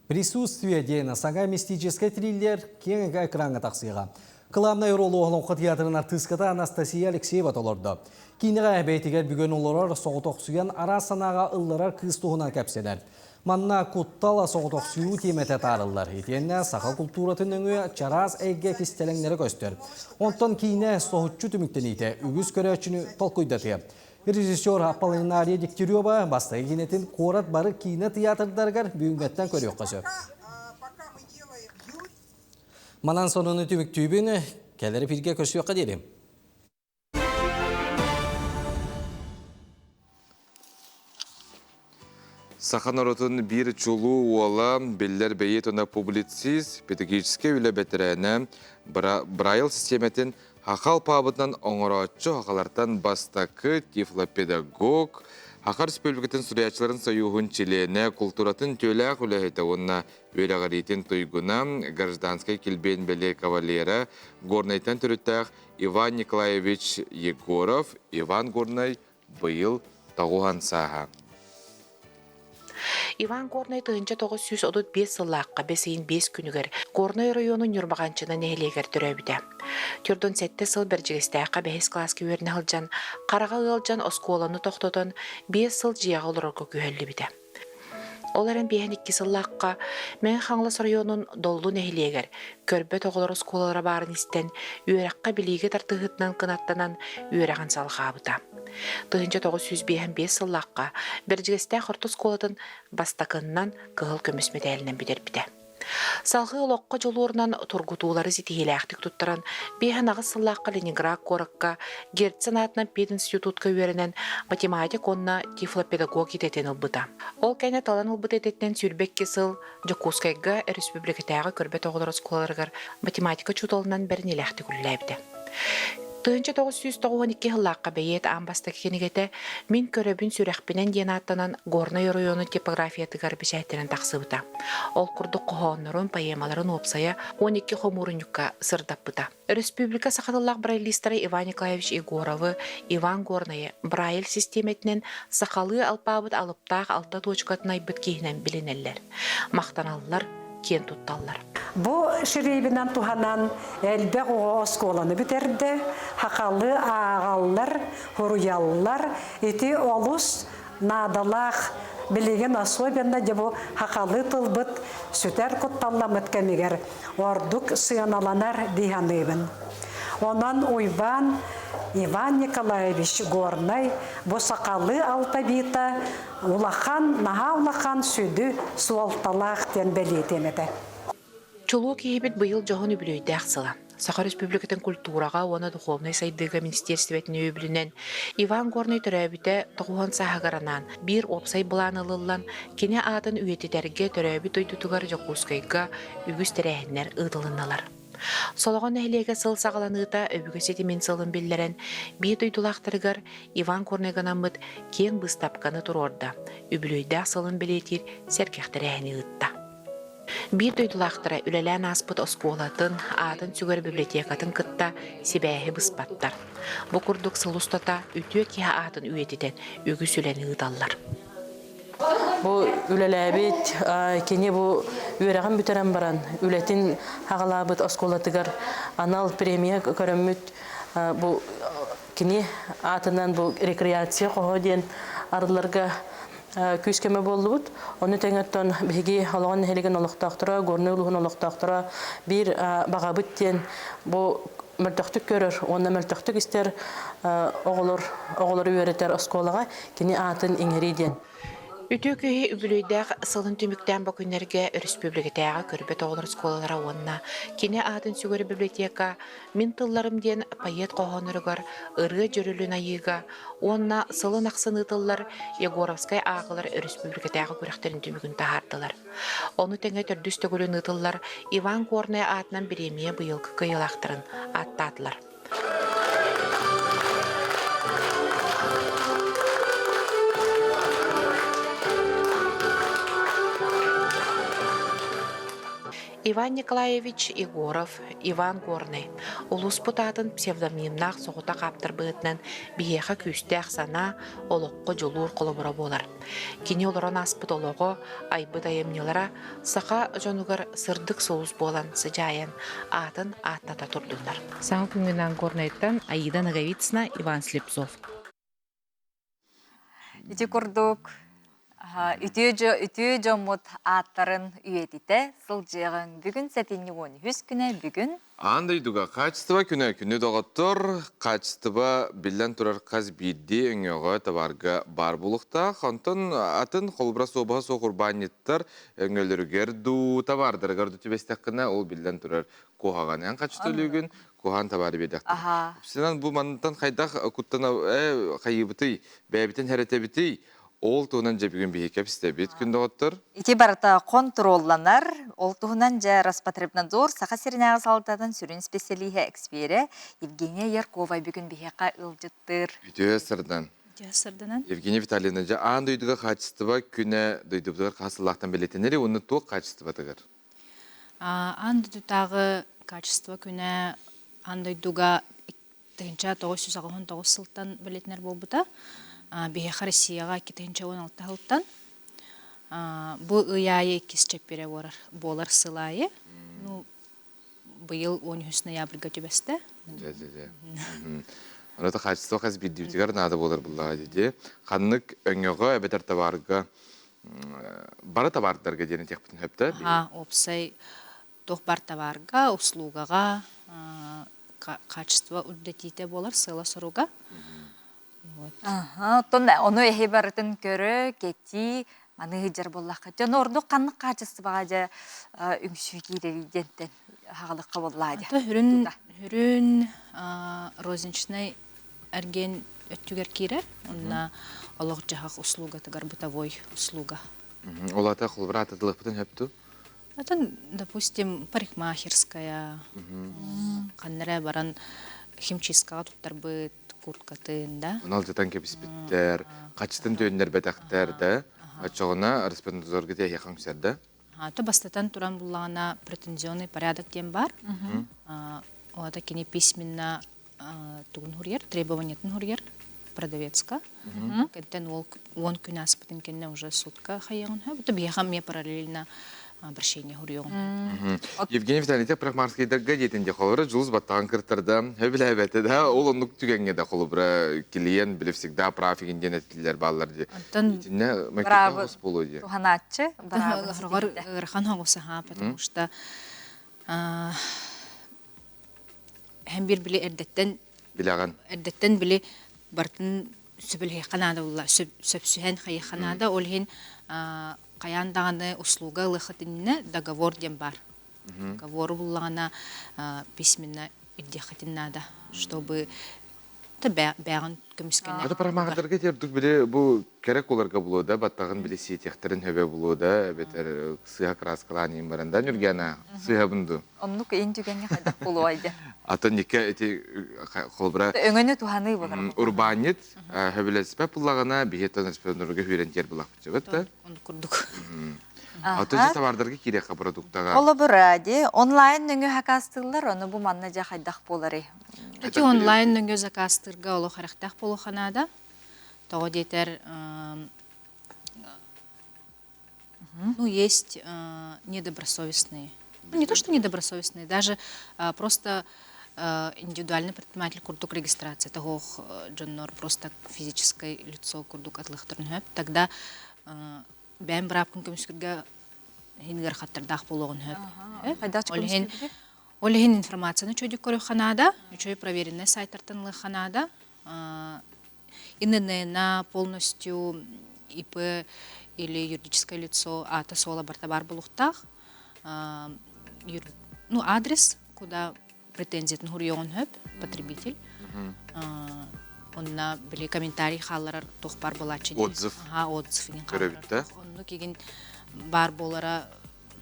Присутствие дена сага мистический триллер кеңеге экранга тақсыға. Главный роль оғылыңқы театрын артыската Анастасия Алексеева толырды. Кейініға әбейтігер бүгін оларар соғытоқсуян ара санаға ылларар кыз туғына кәпседер. Манна куттала соғытоқсую теметі тарылар. Етенне сақа культуратын өңі чараз әйге кестелеңлері көстер. Онтан кейіне соғытчу түміктен ете, үгіз көрәчіні толқойдаты. Режиссер Аполлинария Дегтярева бастығы кенетін қорат бары кейіне театрдарғар бүгінгеттен көрек қасы. Манан сонуны түміктүйбіні кәлері пирге көсі өққа дедім. Сахан оротun bir çulu olan beller beyet ona publitsiz, pedagogический үлі бәтірәні Braille системетін хақал пабытынан оңыратчы хақалартан бастақы тифлопедагог, Хақар Республикатын сүрячыларын союғын чилене культуратын төләқ үләхеті онына өліғаретін тойгуна гражданскай келбен бәле кавалера Горнайтан түріттәқ Иван Николаевич Егоров, Иван Горнай бұйыл тағуған саға. Иван Горнай 1935 сыллаққа бесейін 5 күнігер Горнай районын юрмағанчына нәйлегер түрәбіді. Түрдің сәтті сыл бәржігістәққа 5 класски өріне ғылжан, қараға ғылжан осколаны тоқтотын 5 сыл жияғы олырғы күйелі біді. Оларын 5-2 сыллаққа мен Хаңлас районын долду нәйлегер, көрбе тоғылар осколары барын істен, үйераққа білеге тартығытынан қынаттанан үйераған салға абыда. 1905 сыллаққа бәржігісті құрты сколатын бастақыннан қығыл көміс медалінен бедер біді. Салғы ұлыққа жол орнан тұрғытулары зетігелі әқтік тұттыран, бейхан ағыз сыллаққа Ленинград қорыққа, Герцен атынан пединститутқа өрінен математик онына тифлопедагог ететен ұлбыда. Ол кәйне талан ұлбыд ететінен сүрбек кесіл Жокускайға республикатағы көрбет оғылар осколарығар математика чуталынан бәрін елі әқтік үліләйбді. 1992 жыллаққа бейет амбастық кенегеті мен көрөбін сүрәқпенен ден аттанан Горнай районы типографиятығар бішәйттерін тақсыбыта. Ол күрді қоғанларын, поэмаларын опсая 12 хомурынюкка сырдаппыта. Республика сақатылақ брайлистары Иван Николаевич Егоровы, Иван Горнайы Брайль системетінен сақалы алпабыт алыптақ алта точкатынай бұт кейінен білінелер. Мақтаналылар кен тутталлар. Бу ширебинен туханан элбе осколаны битерди, хакалы агаллар, хуруяллар, эти олус надалах билеген особенно дебу хакалы тылбыт сүтер кутталламыт кемигер ордук сыяналанар диганыбын. Онан уйбан Иван Николаевич Горнай бу сакалы алпабита улахан, наха улахан сүді суалталах тен белетемеді. Чулу кейбет бұйыл жоғын үбілейді ақсыла. Саха Республикатын культураға, оны духовной сайдыға министерстветіне өбілінен Иван Горнай түрәбіті тұғуған сағагаранан бір опсай бұлан ылылан кене атын үйететерге түрәбіт ойдутығар Жокускайға үгіз тәрәхінлер ұдылыналар. Солоған әйлеге сыл сағаланыта өбігі сетімен сылын білдерен бейт ойдулақтырғар Иван Горнайғанамыд кен бұстапқаны тұр орда. Үбілейді сылын білетер сәркектірәхіні ұтта. Bir duydulaştıra ülelen aspıt oskolatın, adın sügör bibliotekatın kıtta sibähi bıspattar. Bu kurduk sılustata ütüye kiha adın üyetiden ügü süleni ıdallar. Bu ülelebit, kene bu üyereğin büteren baran, ületin hağalabıt oskolatıgar anal premiya körömmüt, bu kene adından bu rekreasiya qoğodiyen arılarga küskeme boldu. Onu tengetten bigi halağın heligen oluqtaqtıra, Gornay uluğun oluqtaqtıra bir bağabıtten bu mültöktük görür. Onda mültöktük ister oğulları öğreter oskolağa kini atın ingeriden. Үтө көйе үбүлүйдәк сылын түмүктән бакүннәргә республикатагы көрбөт оғылар сколалара онна кине атын сүгөрі библиотека мин тылларым ден пайет қоғанырыгар ыры жөрүлүн айыга онна сылын ақсын ытыллар Егоровскай ағылар республикатагы көрәхтерин түмүгін тахардылар. Оны тәңе төрдүс төгөлүн ытыллар Иван Горная атынан биремия быйылгы кыйылақтырын аттадылар. Иван Николаевич Егоров, Иван Горный. Улус путатын псевдонимнақ соғыта қаптыр бұғытнан биеға күстәқ сана олыққы жолуыр қолыбыра болар. Кені олыран аспыт олығы айбыт айымнелара сақа жонуғар сырдық соғыз болан сыжайын атын атната тұрдылар. Саңы күнгінен Горнайттан Аида Наговицына Иван Слепцов. Ити курдук үтүү жомут аттарын үйетите сылжыгын бүгүн сетинни 13 күнө бүгүн Андай дуга качество күнө доготтор качество билен турар каз бидди өңөгө табарга бар булукта хонтон атын холбра собага сокурбаниттар өңөлөргөр ду табардыр горду тибестеккына ол билен турар кохаган эн качестволугун кохан табары бедек. Сенен бу мантан хайдах куттана кайыбыты бебитен херетебити ол туынан же бүгін бейекеп істебет күн доғыттыр. Ити барыта контролланар, ол туынан же Роспотребнадзор сақа серінағы салытадан сүрін специалиhe экспере Евгения Яркова бүгін бейеқа ылжыттыр. Үтіе сырдан. Евгения Витальевна же аң дойдыға качество күні дойдыбыдығыр қасылақтан белетенері, оны тоқ качество дығыр. Аң дойдыдағы качество күні аң дойдыға 1999 сылттан белетенер болбыта. Бейеқа Россияға 2016 жылттан. Бұл ұяйы кесчеп бере болар сылайы. Бұйыл 13 ноябрьға төбесті. Оныта качество қаз биддеутігер нады болар бұллаға деді. Қаннық өңеға әбетер табарға бары табардарға дені тек бұтын хөпті? Опсай тоқ бар табарға, услугаға, качество үддетейте болар сыла соруға. Оны эхи барытын көрі, кети, маны хыджар боллаққа. Жон орду қанық қачысы баға жа үңсүй кейдері денттен хағылыққа боллады. Хүрін розенчный әрген өттігер кейрер, онна олық жағақ услуга, тігар бытовой услуга. Олата құлбыра атыдылық бұтын хөпту? Допустим, парикмахерская, қаннара баран химчисткаға туттар бұт, курткатын, да? Онал жатан кепіспіттер, қачыстын түйіндер бәтәқтер, да? Ачоғына Роспотребнадзорға тек яқын күсер, да? Бастатан туран бұлағына претензионный порядок тем бар. Олата кені письменно туғын хурьер, требованиятын хурьер, продавецка. Кәттен ол 10 күн аспытын кенне уже сутка қайығын. Бұты бияқам ме параллельно обращение хурьеғын. Евгений Витальевич, прагмарскайдарға детінде қолыры жұлыз баттаған кірттірді, өбілі әбәті да, ол ондық түгенге де қолыбыра келейен білі всегда прав егенден әтілер балылар де. Етіне мәкеттен ғос болу де. Туханатчы. Ғырғар ғырған ғосы ха, потому что hem bir bile erdetten bile bartın sübülhe kanada ulla sübsühen hayı kanada olhin kayan dağını usluga lıxatınne договор дем бар. Договор буллағана письменно иддехатыннада, чтобы бәғын көміскені. Аты парамағыдарға тердік біле бұл керек оларға болу да, баттағын біле сетектірін хөбе болу да, бәтер сыға краскаланын барында нүргена сыға бұнду. Оннық ең түгенге қайдақ болу айды. Аты неке әте қолбыра... Өңіні туғаны болар. Урбанит хөбелі спәп бұлағына бейеттен респондырға хүйрентер бұлақ бұтшы бітті. Оны күрдік. Аты жет авардарға кереқа продуктаға. Олы бұради, онлайн нүңі хакастығылар, оны бұл манна жа қайдақ болары. Эти онлайн нүңі закастырға олы қарақтақ болу қанада. Тоғы детер, есть недобросовестные. Не то, что недобросовестные, даже просто индивидуальный предприниматель курдук регистрации. Того джоннор просто физическое лицо курдук атлыхтырын. Тогда бәм брапкын көміскірге хингер хаттырдақ болуғын хөп. Олеген информацияны чөйдік көрі қанада, чөй проверенный сайттартынлы қанада. ИНН полностью ИП или юридическое лицо, ата сола бартабар булухтах, адрес, куда претензия на хурьон хөп, потребитель. Онна были комментарий халлар тохпар балачын. Отзыв. Отзыв. Көрөбүттө. Онну кеген бар болара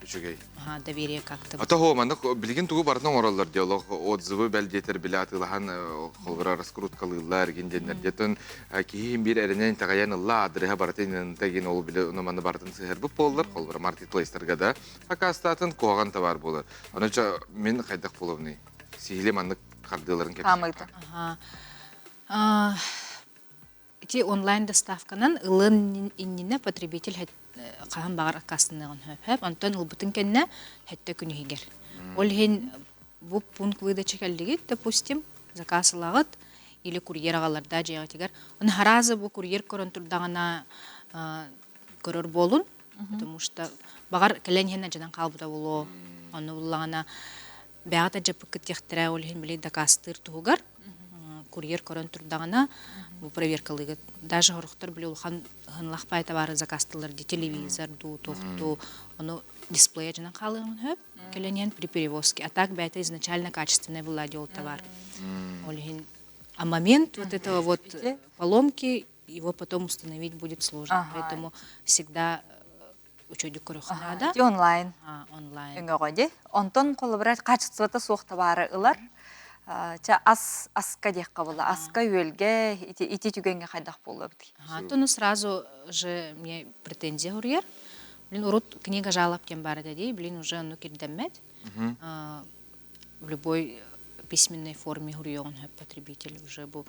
Үчүгей. доверие как-то. Ата хоманы билген тугу бартын ораллар диалог отзывы белдетер биле атылхан холбара раскруткалылар генденер детен кийин бир эренен тагаян ла адреха бартын теген ол биле унаманы бартын сыгыр бу боллар холбара маркетплейстерге да акастатын коган товар болар. Аныча мен кайдак боловны. Сийле манны кардыларын кеп. Камыйты. Эти онлайн доставканан ылын иннине потребитель кахан багар акасыннаган хөп. Антон ылбытын кенне хетте күнүгер. Ол хен бу пункт выдача келдиги, допустим, заказ лагыт или курьер агаларда жайга тигер. Он харазы бу курьер көрөн турдагана көрөр болун, потому что багар келен хенне жадан калбыта боло. Аны буллагана бягата жапык тектире ол хен биле дакастыр тугар. Курьер көрөн турдагана бу проверкалыгы даже хорохтор биле улхан хынлахпай товары закастылар ди телевизор ду тохту оно дисплей жана калыгын хөп келенен при перевозке, а так бята изначально качественный владел товар. Олин, а момент вот этого вот поломки его потом установить будет сложно, поэтому всегда учёдик көрөх надо. Онлайн. Онлайн. Үңгөгөдө онтон колобрат качеството суох товары ылар. Ча аска декка була, аска үөлге ити түгөнгө кайдак болду. Тону сразу же мне претензия урьер. Блин, урут книга жалоб тем барда дей, блин, уже ну кирдемет. В любой письменной форме урьон потребитель уже был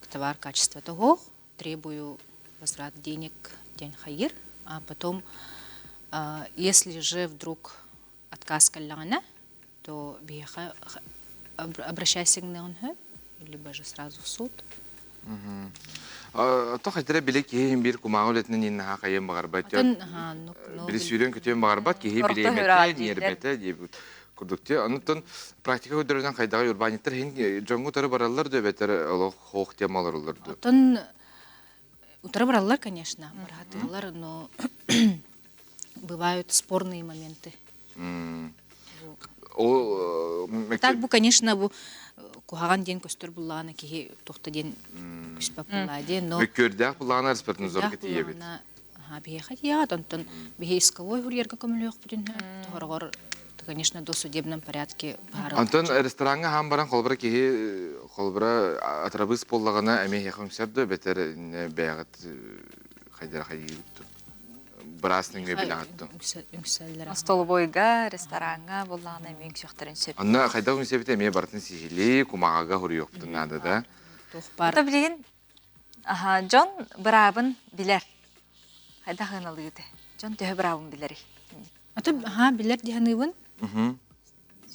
товар качества того, требую возврат денег день хайир, а потом, если же вдруг отказ каллана, то беха обращайся к нему, либо же сразу в суд. То хотя биле кийин бир кумаулетнен инна хакайын багарбат. Биле сүйрөн көтөн багарбат, кийин биле эмете, нербете деп курдукте. Анытын практика көдөрүнөн кайдагы урбаниттер хин жоңгу тары бараллар дөбетер олох хок темалар олорду. Атын утары бараллар, конечно, баратылар, но бывают спорные моменты. Так бы, конечно, бу кухаган ден көстөр буллана ки тохта ден күспап булладе, но көрдәк буллана экспертны зор кетиебит. Бихат я тонтон бихисковой хурьерга көмөлөк бүтүн торгор, конечно, до судебном порядке барып. Антон ресторанга хам баран холбара ки холбара атрабыс боллагана эме якын сәбдө бетер бәягат хайдар хайып. Брасның билатты. Столбойга, ресторанга буллана мен шөхтөрүн сөп. Анна кайда үсебите ме бартын сихили кумагага хурьёктун нада да. Та билген Жон брабын билер. Кайда хыналыгы. Жон тө брабын билер. Ата билер диханыбын.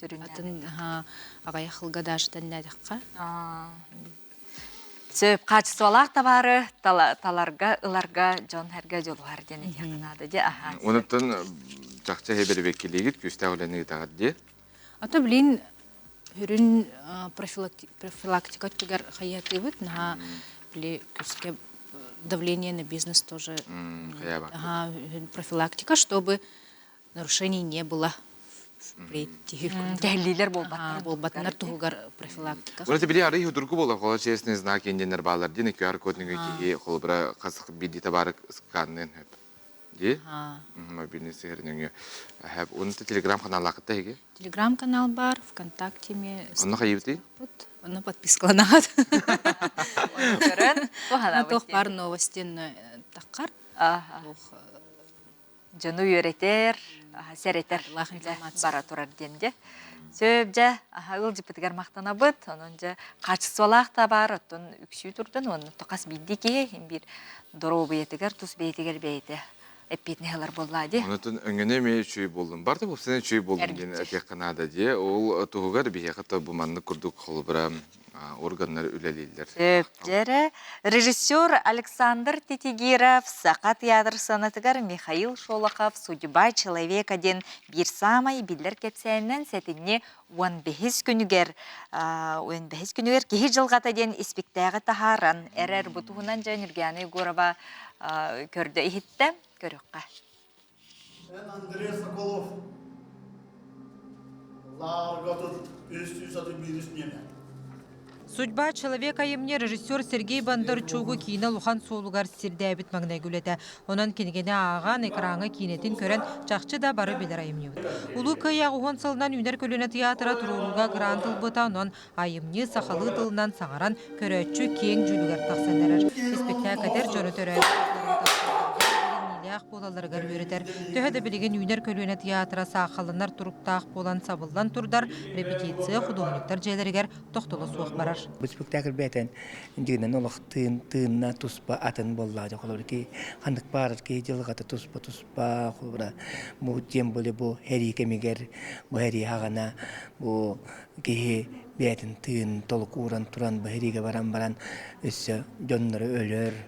Атын агай хылга даже тәннәдәккә. Сөп качестволак товары таларга, ыларга, жон хәргә жолуар дене якынады де. Онуттан жакча хебербеккилигит күстәүләне тагадди. Ата билин хүрүн профилактика тигәр хаятыбыт, на биле күскә давление на бизнес тоже. Профилактика, чтобы нарушений не было. Дәлилер болбатынар тугар профилактика. Оны биле ары худурку болар, кола честный знак инденер балар, дин QR кодны ки холбра касык биди табар сканнен хеп. Ди? Мобильный сервернең. Хеп оны Telegram каналлакта иге. Telegram канал бар, ВКонтакте ме. Оны хайбыты? Вот, оны подпискаланат. Көрән, бахана тох бар новостен таккар. Жону үйретер, сәретер бара турар денде. Сөп жа, ыл жіпітігер мақтана бұд, оның жа қачысуалақ та бар, оттың үксүй тұрдың, оның тоқас білді ке, бір дұру бейетігер, тұс бейетігер бейеті. Эппетнелер болады. Онытын өңіне ме чүй болдым. Барды бұл сene чүй болдым ден әтек қанада де. Ол тұғығар бейеқата бұманны күрдік қолыбыра органдар үлелейлер. Сөптері, режиссер Александр Тетигиров, Сақат театр санатыгар Михаил Шолохов, Судьба человека ден бір самай білдер кепсәйінен сәтіне 15 күнігер кехи жылғата ден испектәғі тахаран әрәр бұтуғынан жан үргәні ғорава көрді ихитті көріққа. Андрей Соколов. Ларгатут üst бирис неме. Судьба человека емне режиссер Сергей Бондарчугу кийне лухан соолугар сирдәбит магнай күләтә. Онан кинегене аған экранга кинетін көрен чақчы да бары білер айымне. Улу кыя уған сылынан үнер көліне театра туруруга грантыл бұта, онан айымне сақалы тылынан саңаран көрәтчі кең жүлігер тақсанарар. Спектакльдер жөні төрәр. Ақ болаларғар өретер. Төхеді білеген үйнер көліне театра сақалынар тұрыптақ болан сабылдан тұрдар, репетиция художниктар жайларығар тоқтылы суық барар. Бұл спектакль бәтен дегенен олық тыынна тұспа атын боллады. Қандық барыр кей жылғаты тұспа қолыбыра. Бұл тем болы бұл әри кемегер, бұл әри ағана, бұл кей бәтін тыын толық уран тұран бұл әриге баран өсі жонлары өлір,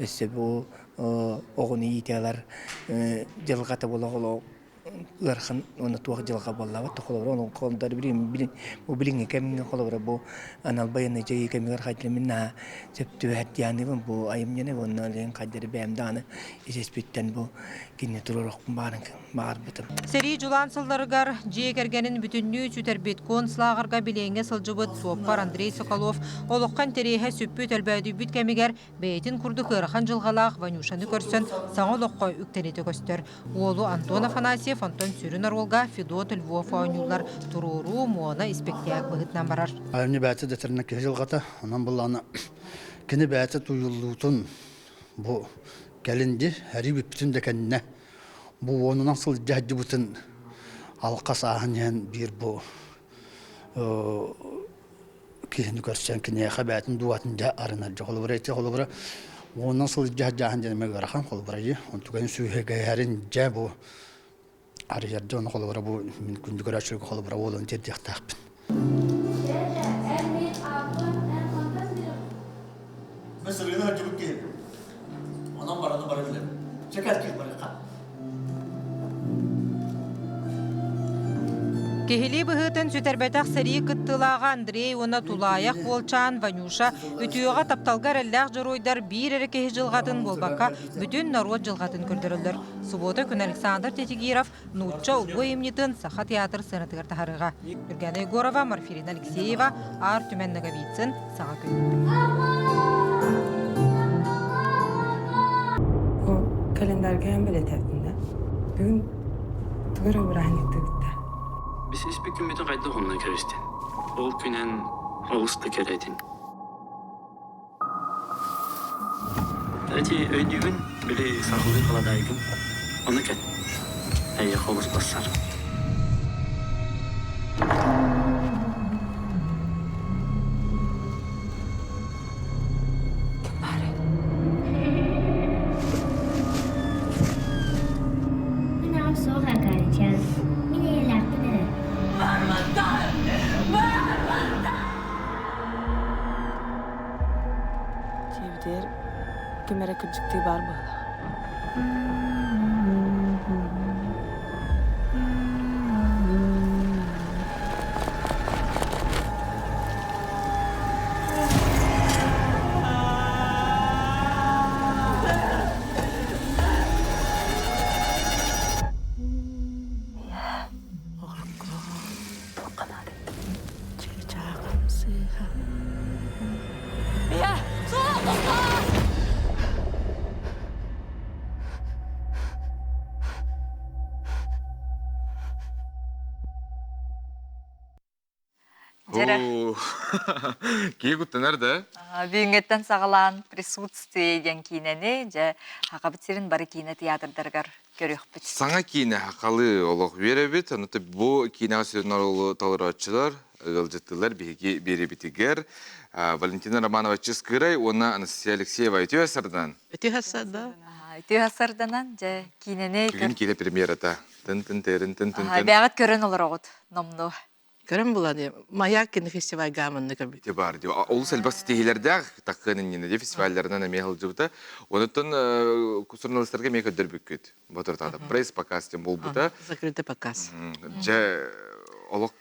өсі бұл оғын иетелер жылғаты болағылы ұрқын оны туақ жылға болаға тұқылыр. Оның қолдары біліңе кәмінге қолыбыра бұл анал баяны жайы кәмігер қайтылымына сөпті әттияны бұл айымнені оның әлен қайдары бәмданы есеспеттен бұл кені тұрырықпын бағар бұтым. Сери жулан сылдарығар жиекергенін бүтінні сүтер беткон сылағырға білеңе сылжыбыт соқпар Андрей Соколов олыққан терейе сөппі төлбәді бүт кәмігер бәйтін күрді қырған жылғалақ Ванюшаны көрсін саңы лоққа үктенеті көстер. Олу Антон Афанасьев, Антон Сюринар Олга, Федот Львов ойнулар туруру муона спектакль бұғытнан барар. Айымны бәті дәтіріне кей жылғата, онан бұлланы кені бәті тұйылуытын бұл кәлінді әрі бүптін дәкәніне бұл онынан сыл жәді бұтын алқа сағын бір бұл кейінді көрсен кенеға бәтін дуатын жа арынар жа қолы бұрайты қолы бұра онынан сыл жағын жәнеме ғарақан қолы бұрайы он түгән сүйеге әрін жа бұл ары жерде оны қолы бұра бұл күнді көрәшігі қолы бұра олын тердек тақпын. Мен сырғына жүгіп келіп, онан бараны бара білем. Шекат келіп бара қан. Кехили бұғытын сүтербәтақ сәрі күттілаға Андрей, оны тулаяқ болчан, Ванюша, үтіуға тапталғар әлләқ жыройдар бір әрі кехі жылғатын болбаққа бүтін народ жылғатын көрдірілдір. Суббота күн Александр Тетигиров, Нуча ұлғы емнетін Саха театр сынатығыр тахарыға. Үргәна Егорова, Марфирина Алексеева, Ар Түмен Нагавицын, Саға күн. Kalendarga hem bile tepkinde. Bugün tıgıra bırakın gitti. Biz hiçbir gün bütün kaydı onunla görüştün. Ol günen Ağustos'ta göredin. Eti öydüğün biri saklı kaladaydım. Onu ket. Eye kovuz basar. Çevdir, kemere küçüktü var mı? Кейгутта нәрді? Бүйінгеттен сағалан присутствие еген кейнені, жа хақабытсерін бары кейні театрдарғар көрек біт. Саңа кейні хақалы олық вере бит, аныты бұл кейнеға сөйдің олы талыратчылар, ғылжеттілер бері бітігер. Валентина Романова Ческырай, оны Анастасия Алексеева өте асырдан. Өте асырдан. Өте асырданан, жа кейнені Күн кейлі премьерата. Бәғат көрін олар оғыт, номну. Көрім болады. Маяк кинофестиваль гамынны көрбейді. Те бар. Ол сәлбақ стихилердәғ таққының ені де фестивальдарынан әмей ғылжыбыта. Онытын журналистерге мей көддір бүккет. Бұтыртады. Пресс показ тем бол бұта. Закрытый показ. Жа олық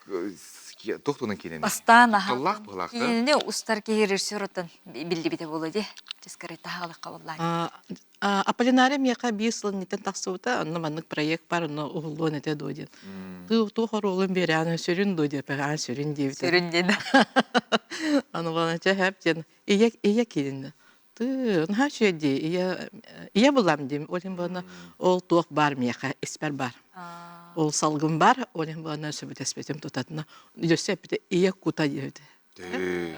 Тоқтуның кинени. Бастан Таллах бұлақты. Кинени устар ки режиссер отан билли бите болады. Тескаре тахалык кабыллай. Аполлинария мияка бийсыл нитен таксыбыта, анна маннык проект бар, анна угуллуон эте доден. Ту хоролун бери, аны сөрүн доде, пега сөрүн дейбит. Сөрүн ден. Аны баланча хэптен, ия келинді. Ты, наха шөйде, ия булам дейм, олен бана, ол туох бар мияка, эспер бар. Ол салгын бар, олен бана сөбіт эспетем тутатына, дөсі әпіте ия кута дейбит.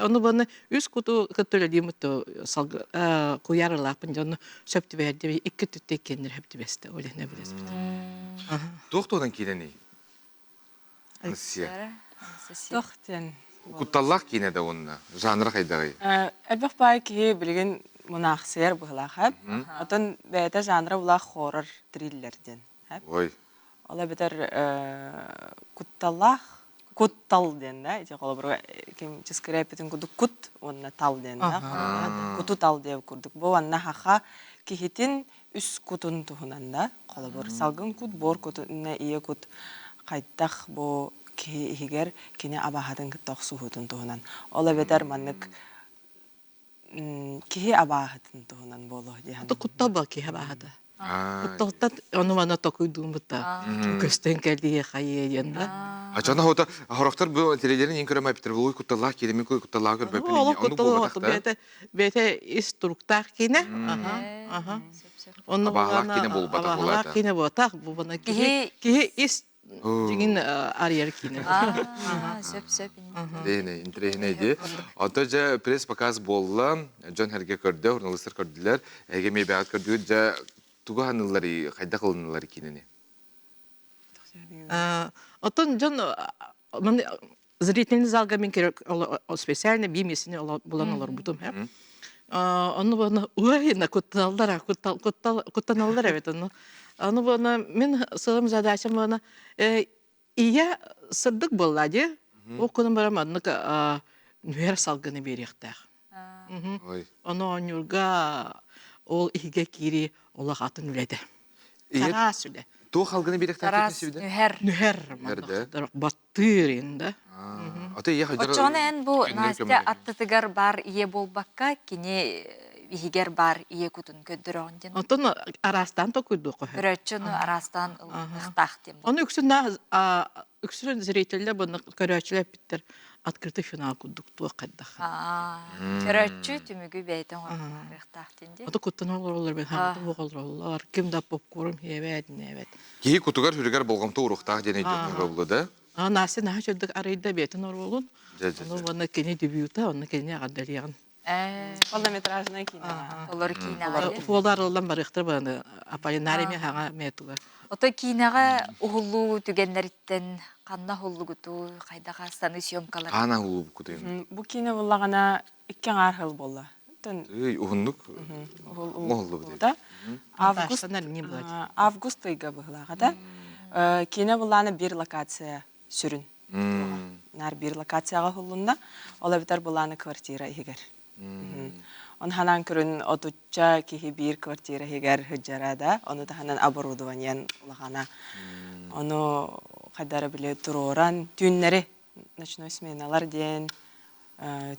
Onu bana üst kutu katılıyımdı salgı kuyarlar pıncanı söptü verdi ve iki tütte kendir hep dibeste öyle ne biliriz. Тоқтуның кинени. Насия. Тоқтен. Кутталлах кинеде онна. Жанры қайдағы. Әлбәқ бай ки білген мұнақсер бұғылақ әп. Отын бәйті жанры бұлақ хоррор триллерден. Ой. Ола бітер кутталлах Кут-тал ден, да? Ите қолы бір кем ческірі әпетін күді кут, онына тал ден, да? Куту тал деп күрдік. Бұл онына хақа кейтін үс кутын тұғынан, да? Қолы бір салғын кут, бор кутына ие кут қайттақ бұл кейгер кене абағадың күттақ сұғытын тұғынан. Ола бетер маннық кейі абағадың тұғынан болу. Кутта ба кейі абағады. Кутталтат оны мана токуйдуым бұта. Көстен кәлдіге қайы егенді. Ачана хота хорохтар бу теледерин ең көрөм айптыр бу кутталлах келеми кутталлах көрбөп билген. Аны Кутталлах бете инструктар кине. Оны абағалах кине бол бата болады. Абағалах кине болатақ. Бұл бана кеге ис деген арьер кине. Сөп. Дейне, интерегіне де. Ата жа пресс показ болла, Джон Херге көрді, журналистер көрділер. Әге мейбәғат көрді, жа туға ханылары, қайда қылынылары кинене. Отон жон зрительный залга мен керек специально бимесіне болан олар бұтым. Оны бұны уайына құттаналдар әбет. Оны бұны мен сылым задачам бұны ия сырдық болады. Ол күнім барам адынық нөер салғыны беректәқ. Оны онюрға ол иге кири олақ атын үледі. Тарас үлі. Тух халгыны беректәқ кетнесі біді? Нөһер. Баттыр енді. Очоны ән бұл Настя аттытыгар бар ие болбаққа, кене вихигер бар ие күтін көддір оғынден. Отын арастан токуйду қой. Көрөтчіні арастан ұқтақ дем. Оны үксірін зрителі бұны көрөтчілер біттір. Открытый финал күддік туы қайдақ. Көрөтчі түмігі бәйтін ұқтақ денде. Оты күттін олар бен хағыды оғылыр олар. Кімді попкорым хебәдін әбәд. Кейі күтігер хүрігер болғамты ұрықтақ ден өйден болды да? Насын аға жөдік арайда бәйтін ор болын. Оны кене дебюта, оны кене ағадалияғын. Полнометражный кино. Олар кино. Олар олан барықтыр баны. Аполлинария мен хаға метуға. Ото кинаға ұғылу түгенлеріттен қанна ұғылу күту қайдаға саны съемкалар. Қана ұғылу күту. Бұл кино болағана ikken архыл болла. Уғындық ұғылу болды. Август айға бұғылаға да. Кино болағана бір локация сүрін. Нар бір локацияға ұғылында. Ола бітер болағана квартира егер. Он ханан көрін отуча кихи бир квартира егер хүджарада. Оны да ханан оборудованиян ұлағана. Оны қайдары біле тұроран түйінлері, ночной сменалар ден,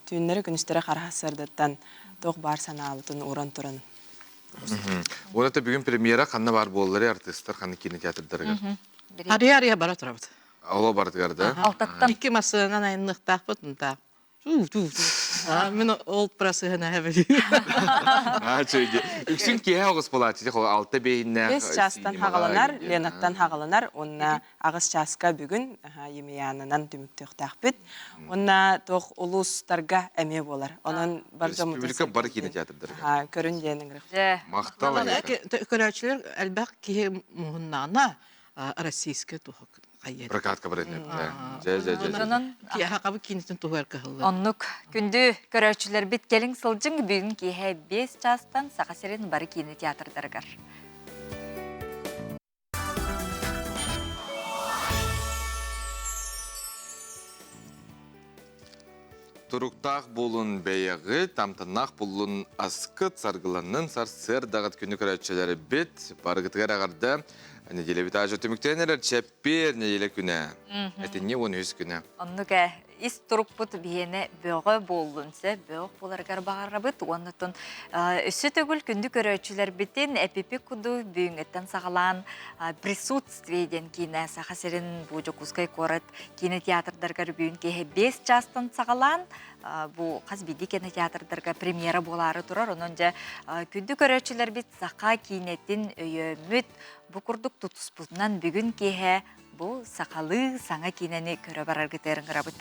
түйінлері күністері қарғасырдыттан тоқ бар саналытын уран тұрын. Оны да бүгін премьера қанна бар болылары артистар, қанны кинотеатрдарға. Ария бара тұрабыд. Ола бардығарда. Алтаттан. Икі масынан айынлықтақ бұтынтақ. Мен ол прасығына әбілі. Үксін кеге оғыз болады, алты бейінне. Бес частан хағаланар, Ленаттан хағаланар, онна ағыз частқа бүгін емеянынан түміктіқтақ біт. Онна тоқ ұлыстарға әме болар. Онын бар жамыдың. Республика бар кинотеатрдарға. Көрінденің рық. Мақтал көрәчілер әлбәқ кеге мұғыннағына российская тұхық. Прокатка бар едім. Хақабы кенетін тұғар қағылы. Оннық күнді көрәчілер бит келің сылжың бүгін кейе 5 жастан сақасерен бары кейіні театрдарғар. Туруктақ болун бәйіғі, тамтынақ болун аскыт саргыланның сар сыр дағыт күні көрәтшелері бет, барғытығар ағарда, неделе бит ажы түміктенелер чәппер неделе күні. Әтіне 13 күні. Оннуға ис туруппут бейені бөғі болунсы, бөғ боларғар бағарра бұт. Оннытын үсі төгіл күнді көрәтшілер бітін әпепе күді бүйіңеттен сағалан присутствиеден кейіне сақасерін бұжы құскай қорыт кейіне театрдарға бүйін кейі 5 жастан сағалан. Бұл қаз биді кені театрдарға премьера болары тұрар. Онынжа күнді көрәтшілер бит сақа кейінеттен өйөміт бұл күрдік тұтыспұзынан бүгін кейі бұл сақалы саңа кейінені көрі барар кетерін ғырабыт.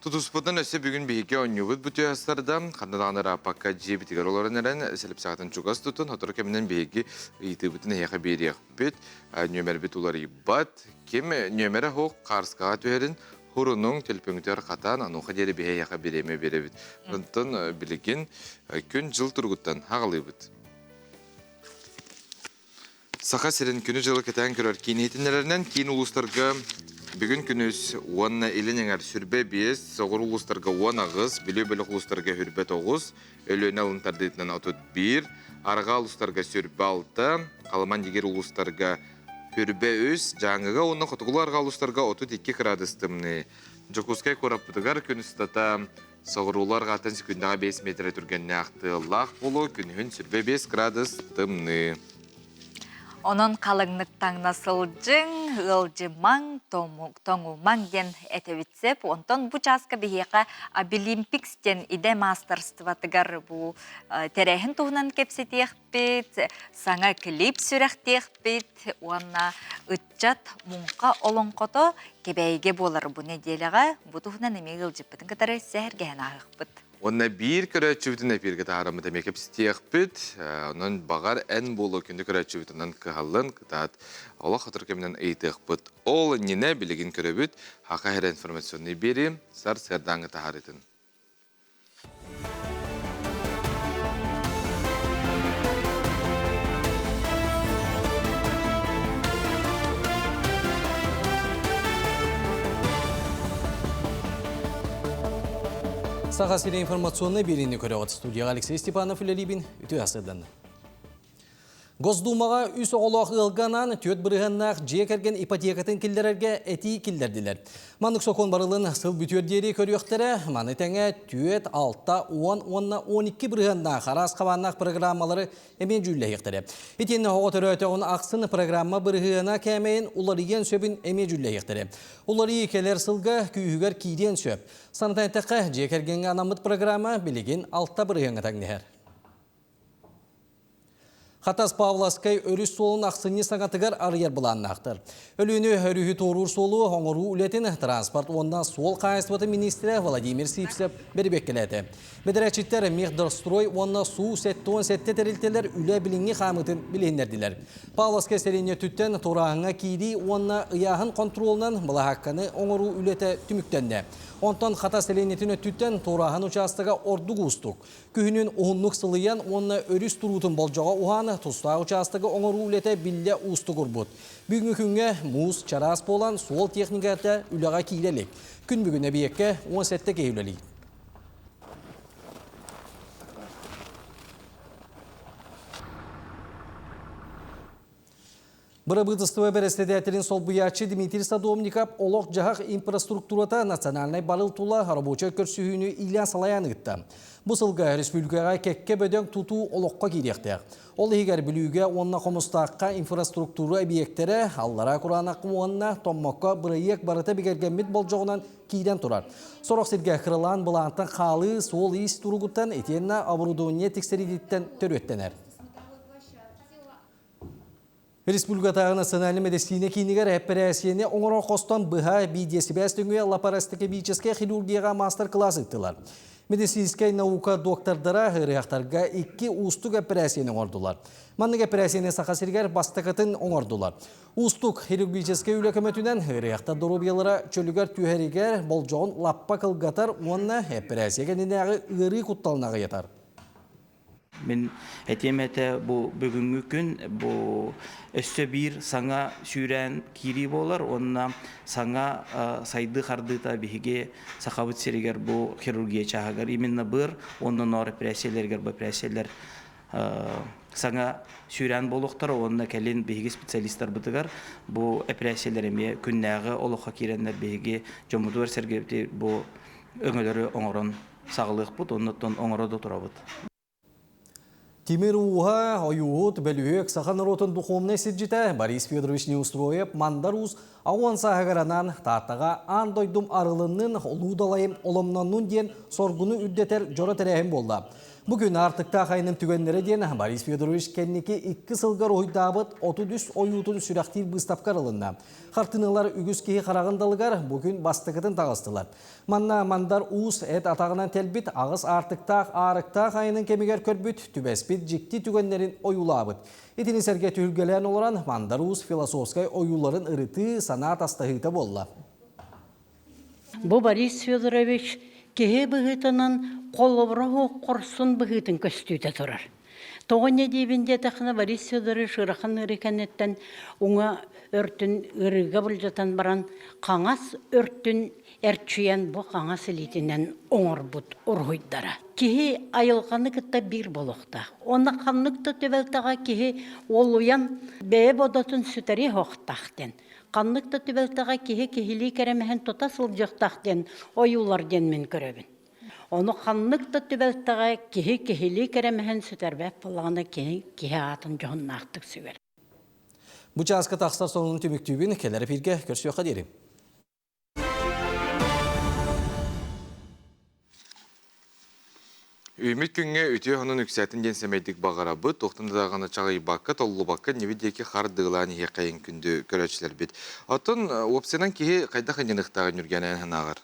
Тұтыспұзынан өсе бүгін бейге ойнуғыт бұты астарда, қандадағынар апаққа жие бітігер оларын әрін сәліп сағатын чуғас тұтын, отыр кемінен бейге үйті бұтын әйеқі берек бет, нөмер бет олар ебат, кем нөмері хоқ қарысқаға түйерін, Хурунун телпөңтөр катан ануха дери бие яка береме беребит. Ронтон билеген күн жыл тургуттан хагылыбыт. Саха сирен күнү жылы кетен көрөр кинетинлеринен кийин улустарга бүгүн күнүс 10 элинеңер сүрбе 5, согур улустарга 10 агыз, биле-биле улустарга хүрбе 9, өлөнө алынтардытынан 31, арга улустарга сүрбе 6, каламан дигер улустарга Хүрбе өз, жаңыға оны құтығыларға алыстарға 32 градустымны. Жокускай көраппыдығар күн ұстата соғыруларға атын секундаға 5 метр түргенне ақты лақ болу күнігін сүрбе 5 градустымны. Onun қалыңнықтан насылжың, ылжымаң, тоңумаң ген әтевітсеп, онтон бұ жасқа бейеқа Обилимпикстен иде мастерстватығар бұл тәрәхін туғынан кепсетех бет, саңа клип сүрәқтех бет, оңна үтчат мұңқа олың қото кебәйге болар бұл неделіға, бұл туғынан әме ылжыппытын кітары сәрген ағық бұд. Онна бир көрәтчүбітін әпіргі тағарамы тәмекеп стеяқ бүт, онын бағар ән болу күнді көрәтчүбітінен кығалын кітат, ола қатыр кемінен әйтіқ бүт. Ол нені білігін көрі бүт, хақа әрі информационны бері, сар сәрдаңы тағарытын. Саха сире информационный берени көрөгөт студияга Алексей Степанов Лелибин үтү асырдан. Госдумага үс оголок ылганан төт бырыганнак же керген ипотекатын киллерерге эти киллердилер. Маннык сокон барылын сыл бүтүрдери көрүктөрө маны теңе төт 6-10-12 бырыганнак харас кабаннак программалары эмен жүллейектери. Итинне оготөрөтөгөн аксын программа бырыгына кемейин уларыген сөбүн эме жүллейектери. Улары келер сылга күйүгөр кийден сөп. Санатайнтакка же керген анамыт программа билигин 6 бырыганга таңнехер. Хатас Павласкай өріс солын ақсыны саңатығар арыяр бұланнақтыр. Өліні өрігі торур солы оңыру үлетін транспорт ондан сол қайыстыбаты министрі Владимир Сипсеп бербек келеді. Бедірәчіттер Мехдорстрой онна су сәтті тәрілтелер үлі біліңі қамытын білейіндерділер. Павласкай сәріне түттен торағыңа кейді онна ұяғын контролынан бұла хаққаны оңыру үлеті түміктенді. Онтан Хатас сәрінетін өттіттен торағын участыға ордуғы ұстық. Күхінін оғынлық сылыян онна өріс тұрутын болжаға уғаны тұстағы участыға оңыру үлеті білі ұстық ұрбұд. Бүгінгі күнге мұз, чарас болан сол техникаты үліға кейлелік. Күн бүгіне бейекке 17 кейлелік. Бұрабыдыстығы бәрестедәтірін сол бұячы Дмитрий Садовников олық жағақ инфраструктурата национальный барыл тула рабоча көрсүйіні Ильян Салаяны ғытты. Бұл сылға республикаға кәкке бөдің тұту олыққа кейдектер. Ол егер білуге онына қомыстаққа инфраструктура объекттері аллара құранақ мұғанна томмаққа бұрайек барыта бігергенмет бол жоғынан кейден тұрар. Сорақ сірге қырылан бұлантын қалы сол ес тұрғыттан етенна оборудование тексеридеттен төреттенер. Республикатағы национальный медицина кейінігер әппәрәсиені оңырау қостан бұға бейдесі бәстіңге лапарастикобическая хирургияға мастер-класс үттілар. Медицинская наука доктордара ғырияқтарға 2 ұстық әппәрәсиені оңырдылар. Манның әппәрәсиені сақасыргер бастықатын оңырдылар. Ұстық хирургическая үләкіметінен ғырияқта дорубиялара чөлігер түйәрігер бол жоғын лаппа қылғатар, онына әппәрәсиеге ненәғы ғыры құтталынаға етар. Мен etiyemete bu bugünkü gün bu öste bir sana süren kiri bolar onna sana saydı hardıta bihige sakabıt seriger bu kirurgiya çahagar iminna bir ondan o represiyelerger bu represiyeler sana süren boluktar onna kelin bihige spesialistler bıtıgar bu represiyelerime künnäge oluqa kirenler bihige jomudur sergebti bu öňeleri oňoron sağlyk but ondan oňoroda turabıt. Тимир уха ойуут бөлүөк сахан ротун духовный сиджите Борис Федорович Неустроев мандаруз ауан сагаранан тааттага андойдум арылынын олуудалайым оломнонун ден соргуну үддетер жора терехим болду. Бүгүн артыкта хайнын түгеннере ден Борис Федорович кенники 2 сылгар ойдабыт 33 оюутун сүрактир быстапкар алынна. Хартынылар үгүз кихи карагындалыгар бүгүн бастыгытын тагыстылар. Манна мандар уус эт атагынан телбит агыс артыкта арыкта хайнын кемигер көрбүт түбеспит жикти түгеннерин оюлабыт. Итини серге түлгелен оларан мандар уус философскай оюларын ырыты санаат астахыта болла. Бу Борис Федорович кеhe быгытынан колоброго корсун быгытын көстүтө турар. Тоғыне дейбінде тақына Борис Федорович ырахын ырыкенеттен уңа өртін ырыға бұлжатан баран қаңас өртін әрчуян бұ қаңас элитінен оңыр бұд ұрғойдара. Кеhe айылғаны кітта бір болуқта. Оны қаннықта төбелтаға кеhe олуян бәе бодатын сүтәрі хоқтақтен. Қаннықта төбелтаға кеhe кехили кәрәмәхен тота сылжықтақтен ойуларден мен көрөбін. Оны қаннықта төбелтаға кеhe кехили кәрәмәхен сүтәрбәп болағына кеhe атын жоғын ақтық сөйер. Бұчасқы тақстар сонының түміктүйбін келері бірге көрсіоқа дерім. Үміт күнге өте оның үксәтін денсемейдік бағарабы, тоқтындағаны чағай бақы, толлы бақы, неведекі қардығылан еқайын күнді көрәтшілер бет. Атын, опсынан кейі қайда қайденықтағын үргенен ханағыр?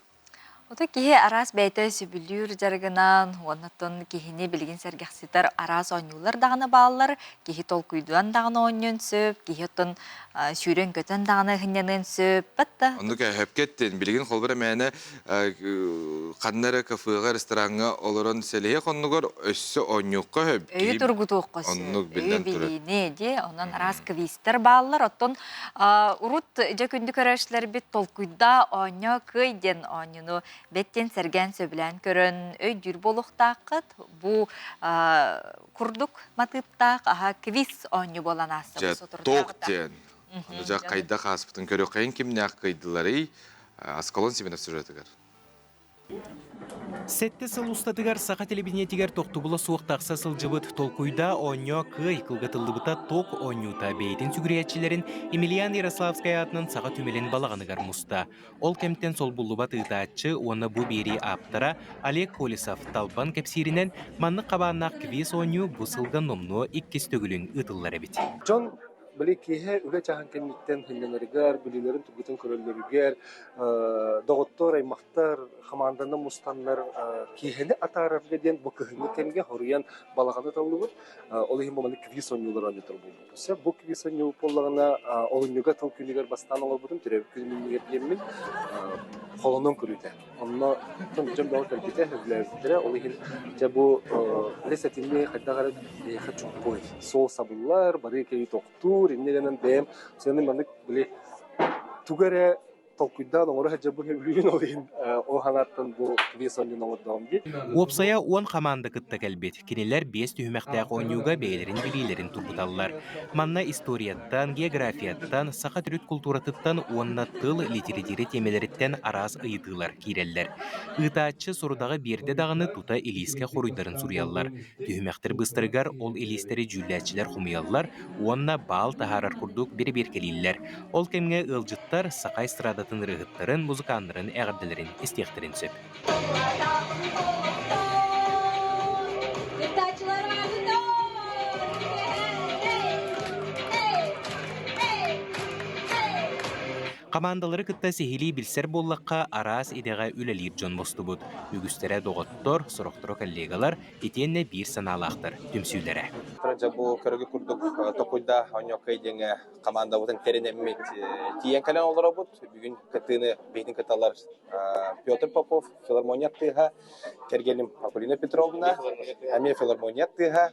Ота кихи арас бәйті сөбілдер жарғынан, оннаттон кихини білген сәргәқсетер арас ойнулар дағаны балылар, кихи толкуйдуан дағаны ойнын сөп, кихи оттон сүйрен көтен дағаны хынянын сөп, бәтті. Онды көйіп кеттен, білген қолбыр мәні қаннары кафыға ресторанға олырын сәліге қоннығыр өссі ойнуққа хөп. Өйі тұрғыты оққасы, өйі білгені де, онан арас квистер балылар, оттон ұрут жа күнді көрәшілер бет толкуйда ойны көйден ойныну беттен сәрген сөбілән көрін өйдүр болуқтақыт, бұ күрдік матыптақ, квиз ойны болан асы. Тоқ ден. Жа қайда қасыптың көрі қайын кеміне ақ қайдылары аскалон семені сүретігер. Сетте сыл устатыгар сақа телебинетигер тоқтубыла суықтақса сылжыбыт толкуйда оньо кый кылгатылдыбыта ток оньюта бейтін сүгіриятчилерин Емельян Ярославская атынан сақа түмелен балағаныгар мұста. Ол кемттен сол бұллыбат ыйтаатчы, оны бұ бери аптара Олег Колесов талбан кәпсирінен манны қабаннақ квиз онью бұ сылған номну иккес төгілін ытыллар әбет. Били кеhe üle çahan kemikten hünnenerger, bililerin tugutun köröllerger, doğuttor aymaqtar, xamandanı mustanlar keheni ataraf geden bu kehini kemge horuyan balağını tavlıbır. Olihim bu mani kviz oynular anlatır buldu. Bu kviz oynu pollağına oynuga tavkünüger bastan olabudum, türev künüger yemin kolonun kürüde. Onunla tanıcım doğru kalbide hüvlerdir. Olihim bu lesetini haddağarı haçuk boy. Sol sabullar, bari keyi toktur, inneden dem, senin mandık bile tugare толкуйдан оңора жабы хебилин олин о ханаттан бу весонун оңордомги. Опсая 10 команда кытта келбет. Кинелер 5 түһмәктә ойнуга бейлерин билилерин турбуталлар. Манна историяттан, географияттан, сака түрүт культураттан, онна тыл литература темелерден арас ыйдылар киреллер. Ыйтаатчы сурудагы берде дагыны тута элиске хоруйдарын сурыяллар. Түһмәктер быстыргар ол элистери жүлләчиләр хумыяллар, онна бал тахарар курдук бер-бер келиллер. Ол кемге ылжыттар сакай страда рыгыттарын, музыканларын, әғірділерін, істектерін сөп. Командалары кытта сихили билсер боллаққа арас идеға үлелер жон бостубут. Үгістері доғыттор, сұрықтыры коллегалар етенне бір саналақтыр түмсүйлері. Бұл көрігі күрдік тоқойда оңеқай деңі команда бұтын теренемет тиен кәлен олары бұд. Бүгін кәттіні бейтін кәтталар Петр Попов, филармоният тыға, кәргелім Акулина Петровна, әме филармоният тыға,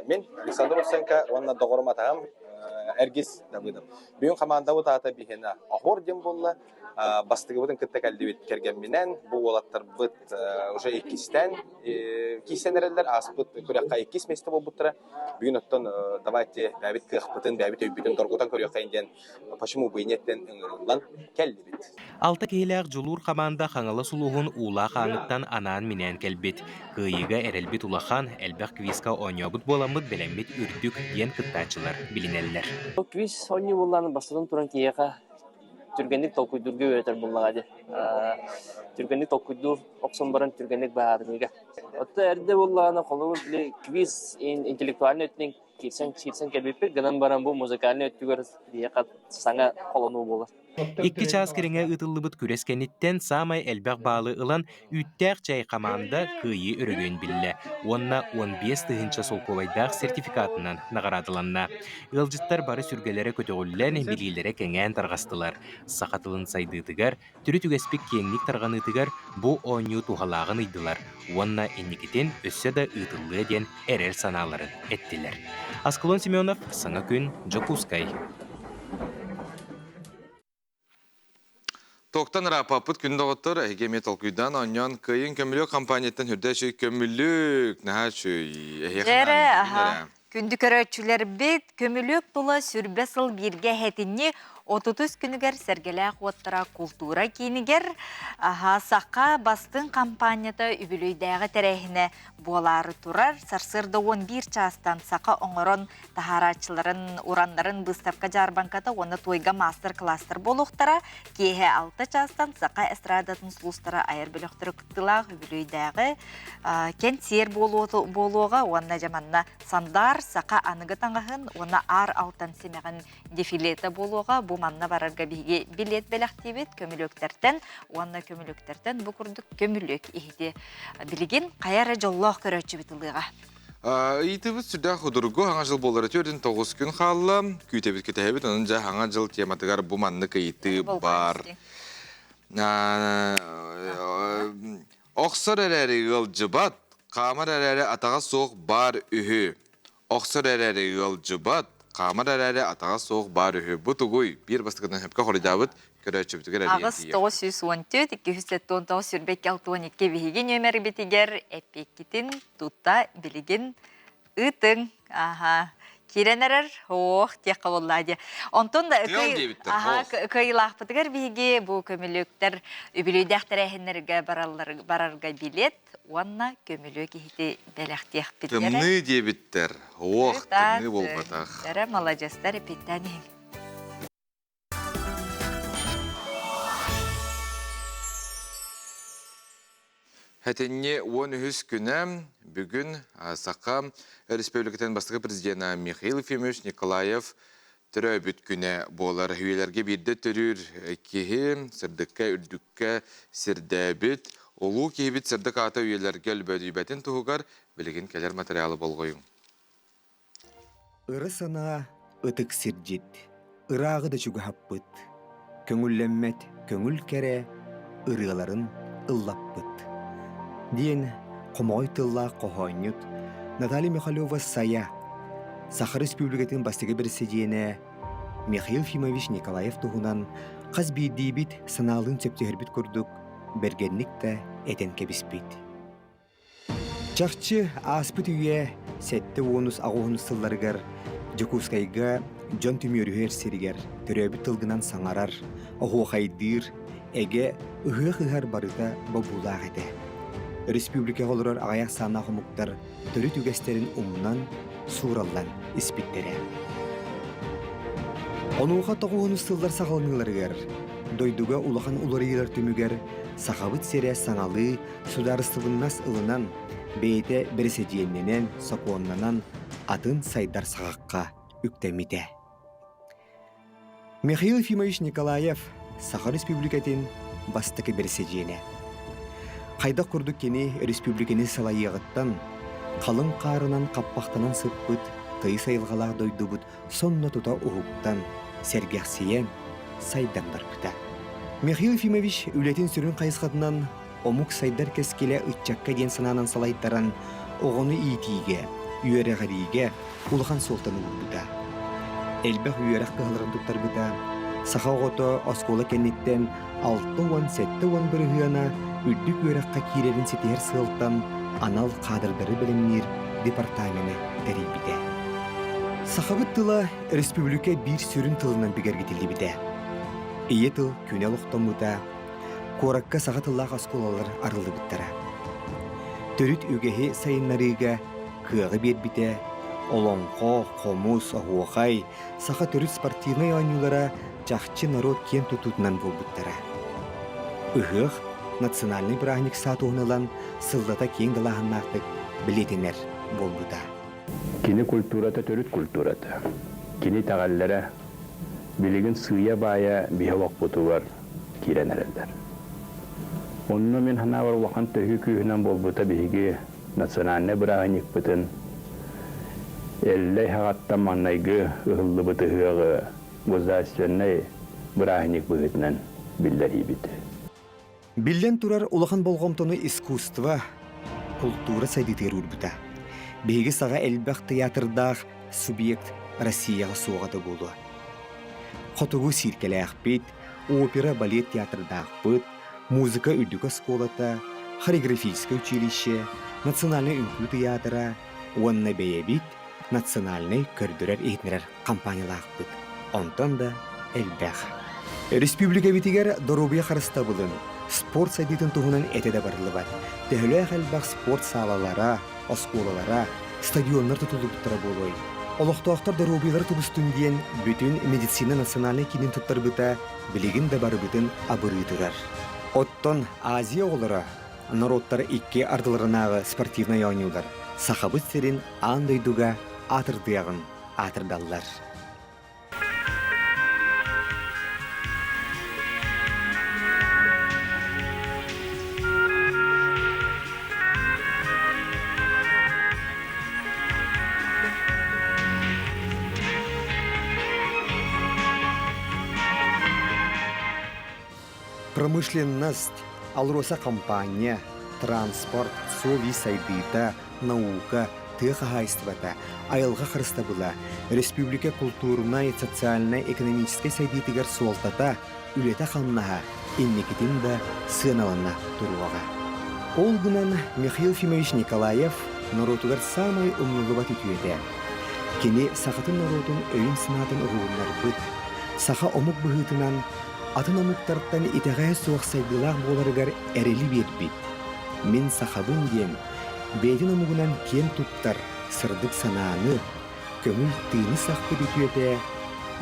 мен Александр Усенко, онна доғырма тағам әргес дабыдым. Бүгін команда бұд ата бейхена ағор дем болла, бастығы бұтын кітті кәлді бет керген менен, бұл олаттар бұд уже екістен, кейсен әрелер, аспыт көріққа екіс месті бол бұттыра. Бүгін оттан давайте бәбіт кіқпытын, бәбіт өйбітін торгутан көріққа инден, почему бейнеттен ұңырылан кәлді бет. Алты кейләк жолур команда қаңылы сұлуғын ула қаңыттан анан менен кәлбет. Кыйыға әрелбет улахан әлбәқ квизка ойнабыт боламыт белембет үрдік ен кыттачылар білінелілер. Квиз ойны болланы бастыдан туран кейеға түргенlik толкуйдурга өтер буллагади. Түргенlik толкуйдур оксон баран түргенlik баадыга. Отта эрде буллагана колу квиз интеллектуальный өтнең кирсен келбеппе гынан баран бу музыкальный өттүгөр дияка саңа колону болар. 2 час кереңе ытыллыбыт күрескениттен самай әлбәқ балы ылан үттәк чай команда кыйы өрөгөн билле. Онна 15 тыгынча солковайдақ сертификатынан нағарадыланна. Ылжыттар бары сүргелері көтөгіллән билгелері кеңен тарғастылар. Сақатылын сайдыдыгар, түрі түгеспек кеңлік тарғаныдыгар бұ ойну туғалағын ыйдылар. Онна еннекетен өссө да ытыллы ден әрер саналарын әттілер. Аскалон Семенов, Саңа күн, Жокускай. Тоқтан рапапыт күнді ғыттыр, әйгеме толкуйдан оньон күйін көмілі компанияттан хүрді шөй көмілік, наға шөй, Жәрі, күнді көрөтчілер бет, көмілік бұла сүрбесіл бірге хәтінне 30 күнігер сәргелі қуаттыра культура кейінігер саққа бастың компанията үбілейдәғі тәрәхіне болары тұрар. Сарсырды 11 частан саққа оңырын тахарачыларын, урандарын бұставқа жарбанката оны тойға мастер-кластер болуқтыра. Кейе 6 частан саққа эстрадатын сұлыстыра айыр бөліқтірі күттілақ үбілейдәғі кен сер болуға, оны жаманна сандар саққа анығы таңғығын, оны ар алтан семеғін дефилеті болуға, bu manna bararga bilet belaqtibet kömülökterten oanna kömülökterten bu kurduk kömülök ihdi bilgin qayara jolloq köröçü bitiliga Итибит сүрдә худургу аңа жыл болары төрден 9 күн қалы күйтебит кетебит onun жа аңа жыл тематыгар бу манны кыйты бар Оксор әрәри гылжыбат камар әрәри атаға соқ бар үһү Оксор әрәри гылжыбат Камар әрәре атаға соқ бар үхі. Бұ тұғой бір бастықынан хөпке қорыдабыт көрәтші бүтігер әрі Ағыз 914, 219 сүрбек 612 вихеген өмәрі бетігер әпеккетін тұтта білген ұтың. Киренерер, тек қабыллады. Онтон да көйлақ бұтығыр бейге бұл көміліктер үбілейдәқтір әхінлерге барарға билет, онна көмілік ехеті бәләқтеқ бітері. Тымны дебіттер, тымны болбатақ. Әрі малажастар әпеттен ең. Хәтенне 13 күнем бүгін саққа республикатен бастығы президенті Михаил Ефимович Николаев түрі бүт күні болар. Үйелерге бірді түрір кеге, сырдыққа, үрдікке, сірді бүт. Олу кейбіт сырдық ата үйелерге үлбәді бәтін тұғығар білген кәлер материалы болғойын. Үрі сана ұтық сірдет, ұрағы да жүгі хаппыт. Көңілленмет, көңіл кәрі, ұрығаларын ұллаппыт. Ден қомой тылла қохойнют Наталья Михайлова Сая, Саха Республикатын бастығы бірісі дейіне Михаил Ефимович Николаев тұғынан қаз бейдейбіт саналын сөптігірбіт көрдік, бергенлік та әтен кебіспейд. Чақчы аспыт үйе сәтті онус ағуыныз сылларығар, Жокускайға жон түмерігер серігер, түрәбіт тылғынан саңарар, оғу қайдыр, әге ұғы-қығар барыда бабулақ әді. Республика олырар ағаяқ сана құмықтар түрі түгестерін ұмынан сұралдан іспеттері. Онуға тоғуын ұстылдар сағалыныларығар, дойдуға улақан уларыйлар түмігер, сақабыт сере саңалы сударыстығыннас ылынан, бейте бірісі дейінненен, соқуыннанан атын сайдар сағаққа үктемейді. Михаил Ефимович Николаев Саха Республикатын бастықы берсежене. Қайдақ күрдік кені республиканы салайығыттан, қалың қарынан қаппақтанан сыппыт, тый сайылғалақ дойдубыт, сонна тута ұғыптан, сәргәқсиен, сайдандар күті. Михаил Ефимович үлетін сүрін қайысқатынан, омук сайдар кескеле үтчакка ден сананан салайттаран, оғыны итиге, үйеріғариге, улыған солтаны ұлбыда. Элбэх үйеріқ қығылырын тұттар бұда, Саха оғыты оскола кеннеттен 6-7 бірігіана үлдік үйеріққа кирерін сетер сылттан анал қадырдары білімнер департаменті тәрейбіде. Сахабыт тыла республика бір сүрін тылынан бігергетілді біде. Ие тыл көне лұқтан бұда, коракка саға тыллақ осколалар арылды біттара. Төріт үгеге сайынларыға кығы бер біде, олонқо, қомус, оғуақай, саға төріт спортивный ойнулара жақчы народ кен тұтутынан бол бұттара. Үғық национальный праздник сатуғынылан сылдата кен далағыннақтық білетінер бол бұда. Кені культурата төріт культурата. Кені тағаллара білігін сыя бая бейхавақ бұтуар керенерелдер. Онны мен ханавар вақан төхі күйінен бол бұта бейге национальный праздник бұтын әлләй хағаттан маңнайғы ұғылды бұты ғығы государственный праздник бұғытынан білдер ебіті. Билден турар улахан болғымтыны искусства, культура сайдытыр үрбіта. Бейгі саға әлбәқ театрдақ субъект Россияға соғады болу. Қотығы сиркелі ақпет, опера балет театрдақ бұд, музыка үдігі сколата, хореографическое училище, национальный үнкі театра, онна бейебит, национальный көрдірер етнерер компаниялақ бұд. Онтан да әлбәқ. Республика бітігер дорубия қарыста бұлын. Спорт сайдетін тұғынан әтеді барылы бар. Тәхілі әлбәқ спорт салалара, осколалара, стадионлар тұтылы бұттыра болуай. Олықтуақтар дорубиялар тұбыстың дейін бүтін медицина национальный кенін тұттар бұта білігін да бары бүтін абыры тұрар. Оттон Азия олары народтар икке ардыларынағы спортивный ойнылар. Сақабыт серін андайдуға атырдығын атырдаллар. Промышленность, алроса компания, транспорт, сови сайдыта, наука, тыхайствата, айылға қырыста бұла, республика культурная и социально-экономическая сайдытыгар суалтата, үлета қамнаға, иннекетін да сыналана тұруаға. Ол гынан Михаил Ефимович Николаев народугар самай умнулыва түтуеті. Кені сақатын народун өйін сынатын ұғылар бұд, сақа омық бұғытынан атын омуктарттан итәғай суақ сайдылақ боларығар әрелі бербет. Мен сақабын дем, бәйдін омуғынан кен тұттар сырдық сананы, көңіл тыйны сақпы дүтуеті,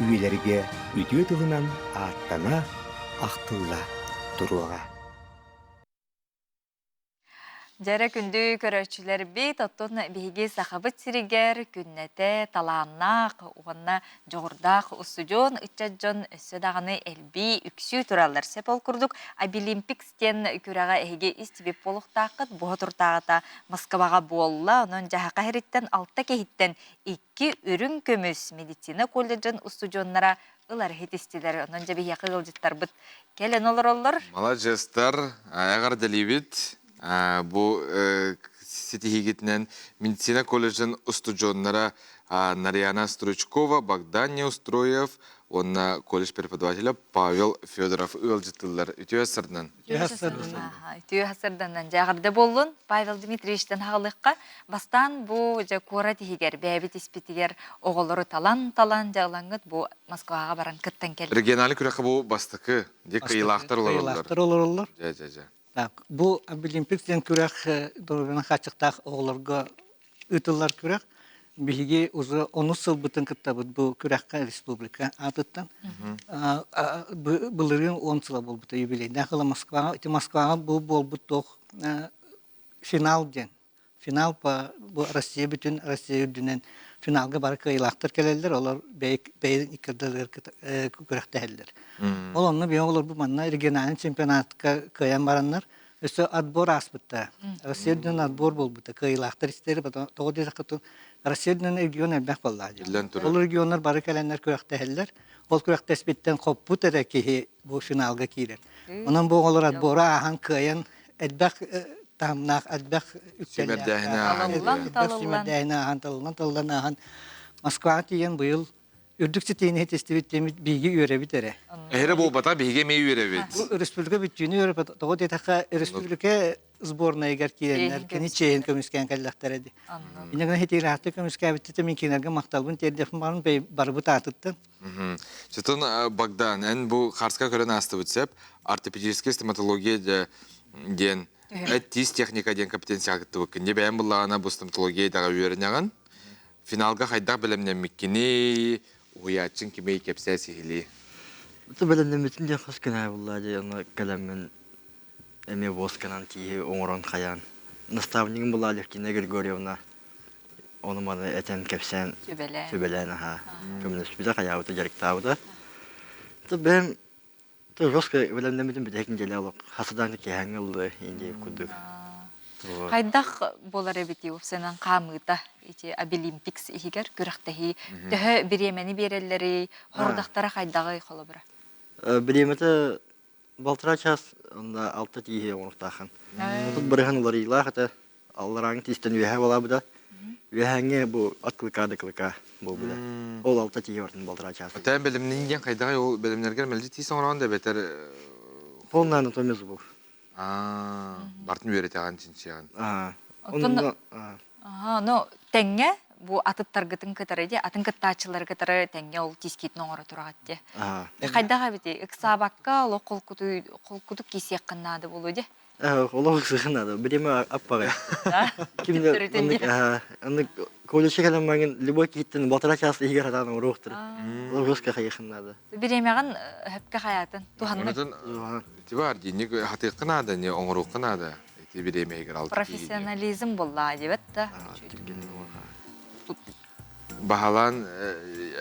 үйелерге үтует ұлынан аттана ақтылла тұруға. Жәрі күнді көрәтшілер бейт, оттон бейге сақабыт сиригер, күннәті, таланнақ, оғанна жоғырдақ, ұсудjon, үтчаджон, өссөдағыны әлбей, үксүй туралар сәп ол күрдік. Абилимпикстен күрәға әйге істебеп болуқтақыт, бұға тұртағыта Москваға болла, онын жағақа хереттен, алтта кехеттен 2 үрін көміс медицина колледжін ұсудjonнара ылар хетестілер, онын жабе яқы ғылжыттар бұд. Келен олар? Молодежстар, аяғар дәлебет. Бұл сетихигетінен медицина колледжін ұстуджоннара Нарьяна Стручкова, Богдан Неустроев, онна колледж преподавателя Павел Федоров ылжытылар. Үтіе асырдан? Үтіе асырданнан жағырды болын. Павел Дмитриевичтен хағылыққа бастан бұл кора тихигер, бәбет іспетігер оғылыры талан-талан жағылаңыд бұл Москваға баран кіттен келді. Регионалы күрәқі бұл бастықы, дек қиылақтар олар. Так, бұл Олимпиктен күрәк дұрыбынан қачықтақ оғыларға үтілер күрәк. Бігі ұзы 10 сыл бұтын кіттабыд бұл күрәкқа республика атыттан. Бұлырын 10 сыла бол бұты юбилейді. Ақылы Москваға бұл бол бұттоқ финал ден. Финал бұл Россия бүтін, Россия үдінен finalga barı kıyılaktır kelediler, onlar beyin ikirdeler kürekteheller. Onunla bir olur bu manna regionalin çempionatka kıyan baranlar, üstü adbor asbıtta. Rusya'dan adbor bolbuta, kıyılaktır isteri, doğu diye sakıtın. Rusya'dan region elbek vallahi. Ol regionlar barı kelenler kürekteheller. Ol kürektespitten koput edeki bu finalga kiler. Onun bu olur adbora ahan kıyan elbek tamnak elbek tallan Moskva diyen bu yıl ürdükçe teyini testibitlemi bilgi görebilir. Ehere bol bata bilgi meyi verebilir. Bu Respublika bütçünü görebilir. Doğu detaka Respublika sbornaya gerkiyenler kini çeyin kömüsken kallaktar edi. İnegene heti rahatı kömüsken bitti minkinerge maktalbın terdefin barın barbı tatıttın. Çetin Bagdan, en bu Karska kören astı bitsep, ortopedическая стоматология den tiz техника den компетенция кытты быкынде бәйін бұллағына бұл стоматологиядағы үйерінеған, финалға қайдақ білімнен меккені, уятчын кемей кепсә сихили. Это білімнен бітін де қыз кінай бұллады, оны кәлеммен әме босканан тиі оңырын қаян. Наставнигім бұлла Левкина Григорьевна, оны маны әтен кепсән сөбелән, көмінес біді қаяуды, жарықтауды. Бәйім жестко білімнен бітін бітәкін желі алып, қасыдан кәйәңі ұлды, енді күдік. Қайдақ болар әбеті өпсенен қамыда, Обилимпикс егер күріқтігі, түхі біремені берелері, хордақтары қайдағы қолы бұра? Біреметі балтыра час, онда 6 тиге оңықтақын. Тут біріған олар илақ, аллараңы тестен өйе бола бұда. Өйәңе бұл атқылықады қылықа бұл бұда. Ол 6 тиге ортын балтыра час. Тән білімнен ген қайдағы ол білімнергер мәлді тейсің ораған да бәтер... Қолынан атомез бұл. Бартын өйреті аған чинчиған. Тәңе бұл атыттарғытын кітірі де, атын кіттачылар кітірі тәңе ол тискетін оңыры тұрағат де. Қайдағы бәте, үксабаққа ол қолкудық кесек қыннады болу де? Олық сығынады, біреме аппаға. Кімді колеші кәлеммәген любой кейттен батыра часы егер атаны ұрықтыр. Олық жосқа қайықынады. Біремеған хөпке қаятын, туғанны? Тибар, дейінек хаты қынады, не оңыру қынады. Биреме егер алды. Профессионализм болла, дебетті. Бағалан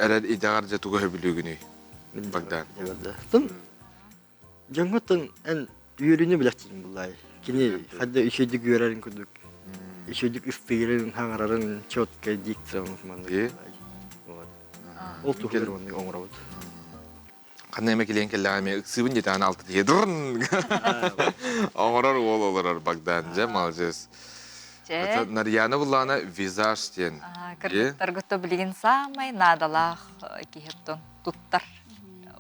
әрәр идағар жатуға өбілігіні, Багдан. Жаңғыттың ән үйеріне біләқтейін бұлай. Кені қадда үшедік үйерәрін күдік. Үшедік ұстығырын, хаңарарын, чотқа, дикциялын ұқманды. Ол тұғылыр онды оңырауыд. Қандай мәкелен келләғаме ұқсыбын жетаған алты дедірін. Оңырар ол олырар Багдан, жа малжыз. Нарияны бұллағына визаж ден. Кыргыттар күтті білген самай, надалақ кейіптон тұттар.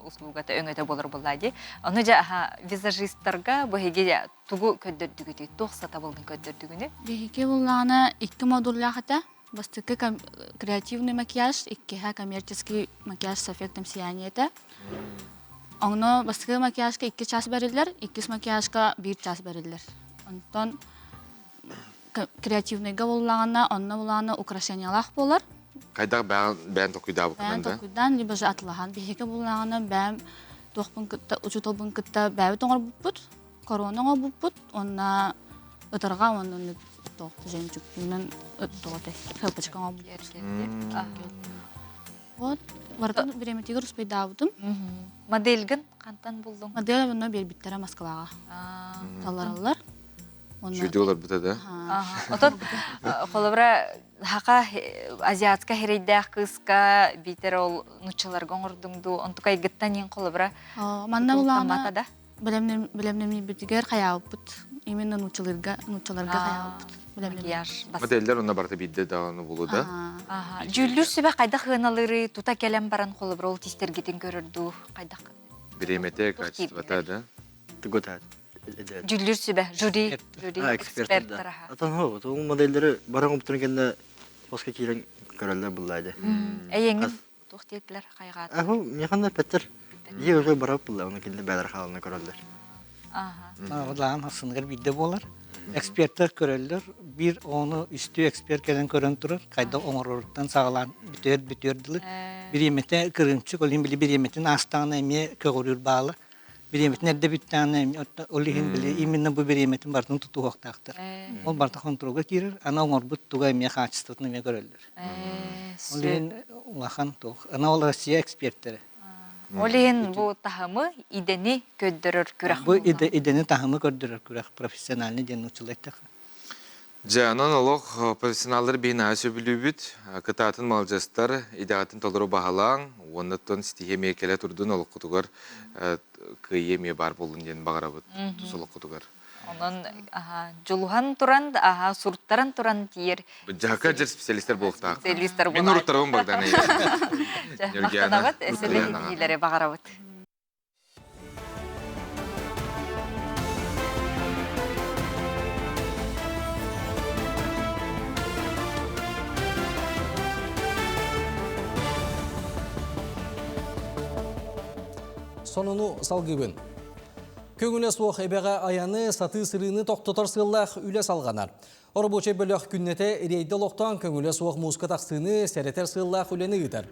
Услугата өңөтө болор буллади. Оны жа визажисттарга быһиге тугу көддөрдүгү, тоқсата болдун көддөрдүгүнү. Беге буллагына 2 модульля хата. Бастыкы креативный макияж, 2 коммерческий макияж с эффектом сияния. Оно бастыкы макияжка 2 час берилер, 2 макияжка 1 час берилер. Онтон креативныйга буллагына, онно буллагына украшениялах болар. Қайдағы бән тоқида бұқынды? Бән тоқидан, либо же атлаған. Бейхеке болағына бәм тоқпын күтті, ұчутылбын күтті бәбі тоңыр бұппыт, коронаға бұппыт, онна ұтырға, онны тоқты жән жүкпінен ұттығыты, хелпачқаға бұппыт. Вот, бардан біреметегі рұспайда бұдым. Моделгін қантан болдың? Модель бұны бербіттері Москваға. Таларалар. Жүйде олар бұтады? Отон, қолыбыра хақа азиатска херейдәқ қысқа бейтер ол нұчыларға оңырдыңды, онтықай гіттан ең қолыбыра ұлтаматада? Білемнемі бітігер қаяу бұт. Именно нұчыларға қаяу бұт. Модельдер онна барты бейді дағаны болу да? Жүлдір сөбе қайдақ ғыналары тута кәлем баран қолыбыра ол тестергетін көрірді қайдақ? Біремете качествата да? Түгітәді. Жүлдір сөбе, жюри, эксперттар. Атан хоу, ол модельдері баран ұптырын кенде басқа кейлен көрілді бұллайды. Әйеңін тоқтетілер қайғады? Әху, меқанда пәттір. Е өзі барап бұлла, оны кенде бәдір қалына көрілдер. Олағын асынғыр бейді болар. Эксперттар көрілдер. Bir onu üstü ekspert kelen körün durur. Kayda oңороруттан сағалан бүтөрділі. Bir yemete kırınçık olayım bile bir yemetin astağına emeğe köğürür bağlı. Беремет nerede bittane olihin bile именно bu beremetin bartın tutu hoqtaqtır. Ol bartı kontrolga girer, ana oңор but tuga me kaçtıtını me görülür. Olihin waxan tuq. Ana ol Россия ekspertleri. Olihin bu tahımı ideni köddürür kürek. Bu ideni tahımı köddürür kürek profesyonelni denutçulaytaq. Janon olok profesyonallar bina söbülübüt, kıtatın malcastar, ideatın toluru bahalan, ondan stihe mekele turdun olok kutugar, kıyye bar bolun den bagarabıt, tusolok kutugar. Onun juluhan turan, surtaran turan tiyer. Jaka jer spesialistler bolukta. Spesialistler bolukta. Ben uruttarabım bagdana. Makanabat, esele hilere bagarabıt. Sonunu salgıbın. Köngüle soğuk ebeğe ayanı satı sırığını toqtotar sığılaq üle salğanar. Orboçe bölük künnete ereyde loqtan köngüle soğuk muska taqsını sereter sığılaq üleni gıtar.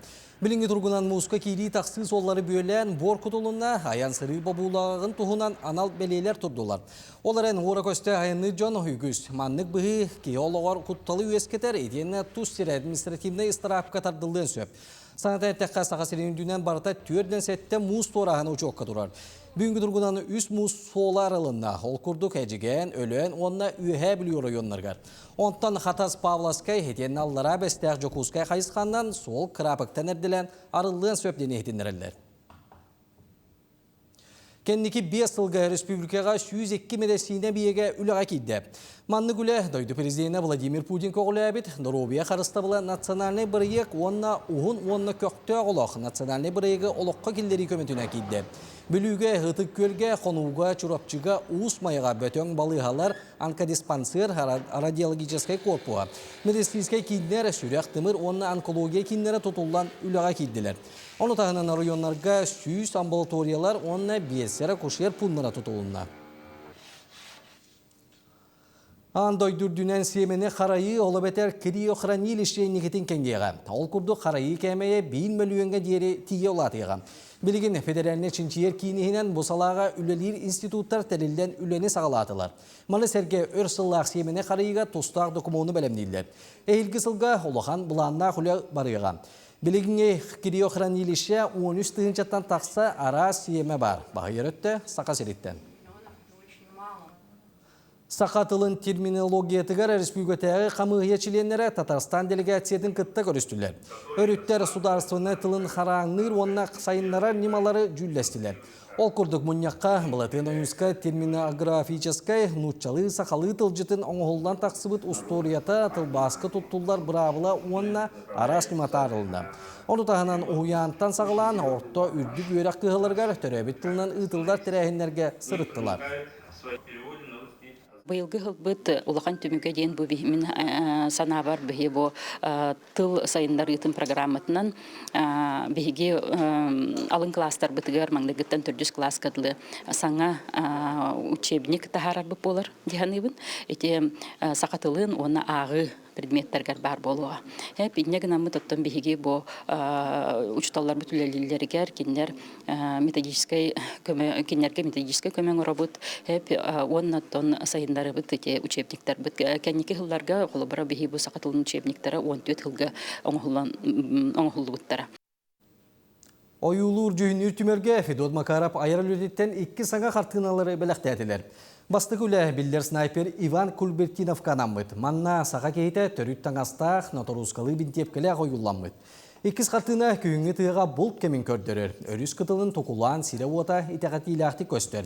Bilingi turgunan muska kiri taqsı solları bölen bor kutuluna ayan sırığı babulağın tuhunan anal beleyler turdular. Olaren uğra köste ayanı John Hughes. Manlık bığı geologar kuttalı üyesketer ediyene tuz sire administrativne istirap katardılığın söp. Sanata tekka saqasırın dünen barata türden sette muz torağını uçuqqa durar. Büyüngü durgunanı üst muz soğla aralığına olkurduk ecigen, ölen, onna ühe biliyor oyunlargar. Ondan Xatas Pavlaskay hediyenin allara bestağ Jokuskay Xayıskandan sol kırapıktan erdilen arıllığın söpleni ehdinlerler. Kendiki 5 yılga Respublikaga 102 medesine biyege ülağa kidde. Manlı güle doydu prezidenti Vladimir Putin koğulabit, Dorobiya qarıstabıla naциональный bireyek onna uhun onna kökte olaq naциональный bireyege olaqqa killeri kömetüne kidde. Bülüge, hıtık gölge, konuğga, çurapçıga, uğus mayaga bötön balıhalar onkodispanser radiologической korpuğa. Medestiskay kidler sürek tımır onna onkologiya kinlere tutullan ülağa kiddiler. Onu tağınan rayonlarga süs ambulatoriyalar onna biyesere koşuyer punlara tutulunna. Andoy dürdünen siyemene qarayı olabeter kriyokranilişe niketin kengeğe. Ol kurdu qarayı kemeye 1 milyonga diyeri tiye olatıya. Bilgin federaline çinçiyer kinihinen bosalağa ülelir institutlar terilden üleni sağlatılar. Malı serge örsıllaq siyemene qarayıga tostaq dokumonu belemdiydiler. Ehilgi sılga olahan bulanna hula barıya. Bilgin kriyokranilişe 13 tığınçattan taqsa ara siyeme bar. Bahayır ötte saqa seritten. Saqatılın terminologiyatıgar Respublikatағы қамығия чиленлері Татарстан делегациятын кытта көрістілер. Өріттер сударствыны тылын қараңныр онна сайынлара нималары жүллестілер. Ол күрдік мұньяққа бұлатын ойынска терминографическай нұтчалы сақалы тылжытын оңғылдан тақсыбыт усторията тылбасқы тұттулар бұрабыла онна арас нимата арылды. Onu tağınan uyantan sağılan orta ürdük үйрек қығылырғар төрәбет тылынан ұтылдар тәрәхінлерге сырыттылар. Быйылгы хылбыт улахан түмүгө дейин бу бихимин санабар бихи бу тыл сайындар ытын программатынан бихиги алын класстар бытыгар маңдагыттан 400 класс кадлы саңа учебник тахарар бу болар диханыбын эти сакатылын оны агы предметтергер бар болуа. Хеп иннегена мытыттан бихиги бу учталлар бүтүлелилергер киндер методической киндерге методической көмөң робот хеп оннаттан сайындар бит те учебниктер бит кенники хылларга колобара бихи бу сакатылын учебниктери 14 хылга оңгуллуттара. Oyulur cühünür tümörge Fedot Makarap ayarlödetten 2 sağa kartınaları belektetilер. Bastık üle bilder sniper Ivan Kulbertinov kanamıd. Manna sağa kehite törüt tangastağ notoruskalı bin tepkele koyullanmıd. 2 kartına köyünü tığığa bult kemin kördürür. Örüs kıtılın tokulan sirevota itekati ilahti köster.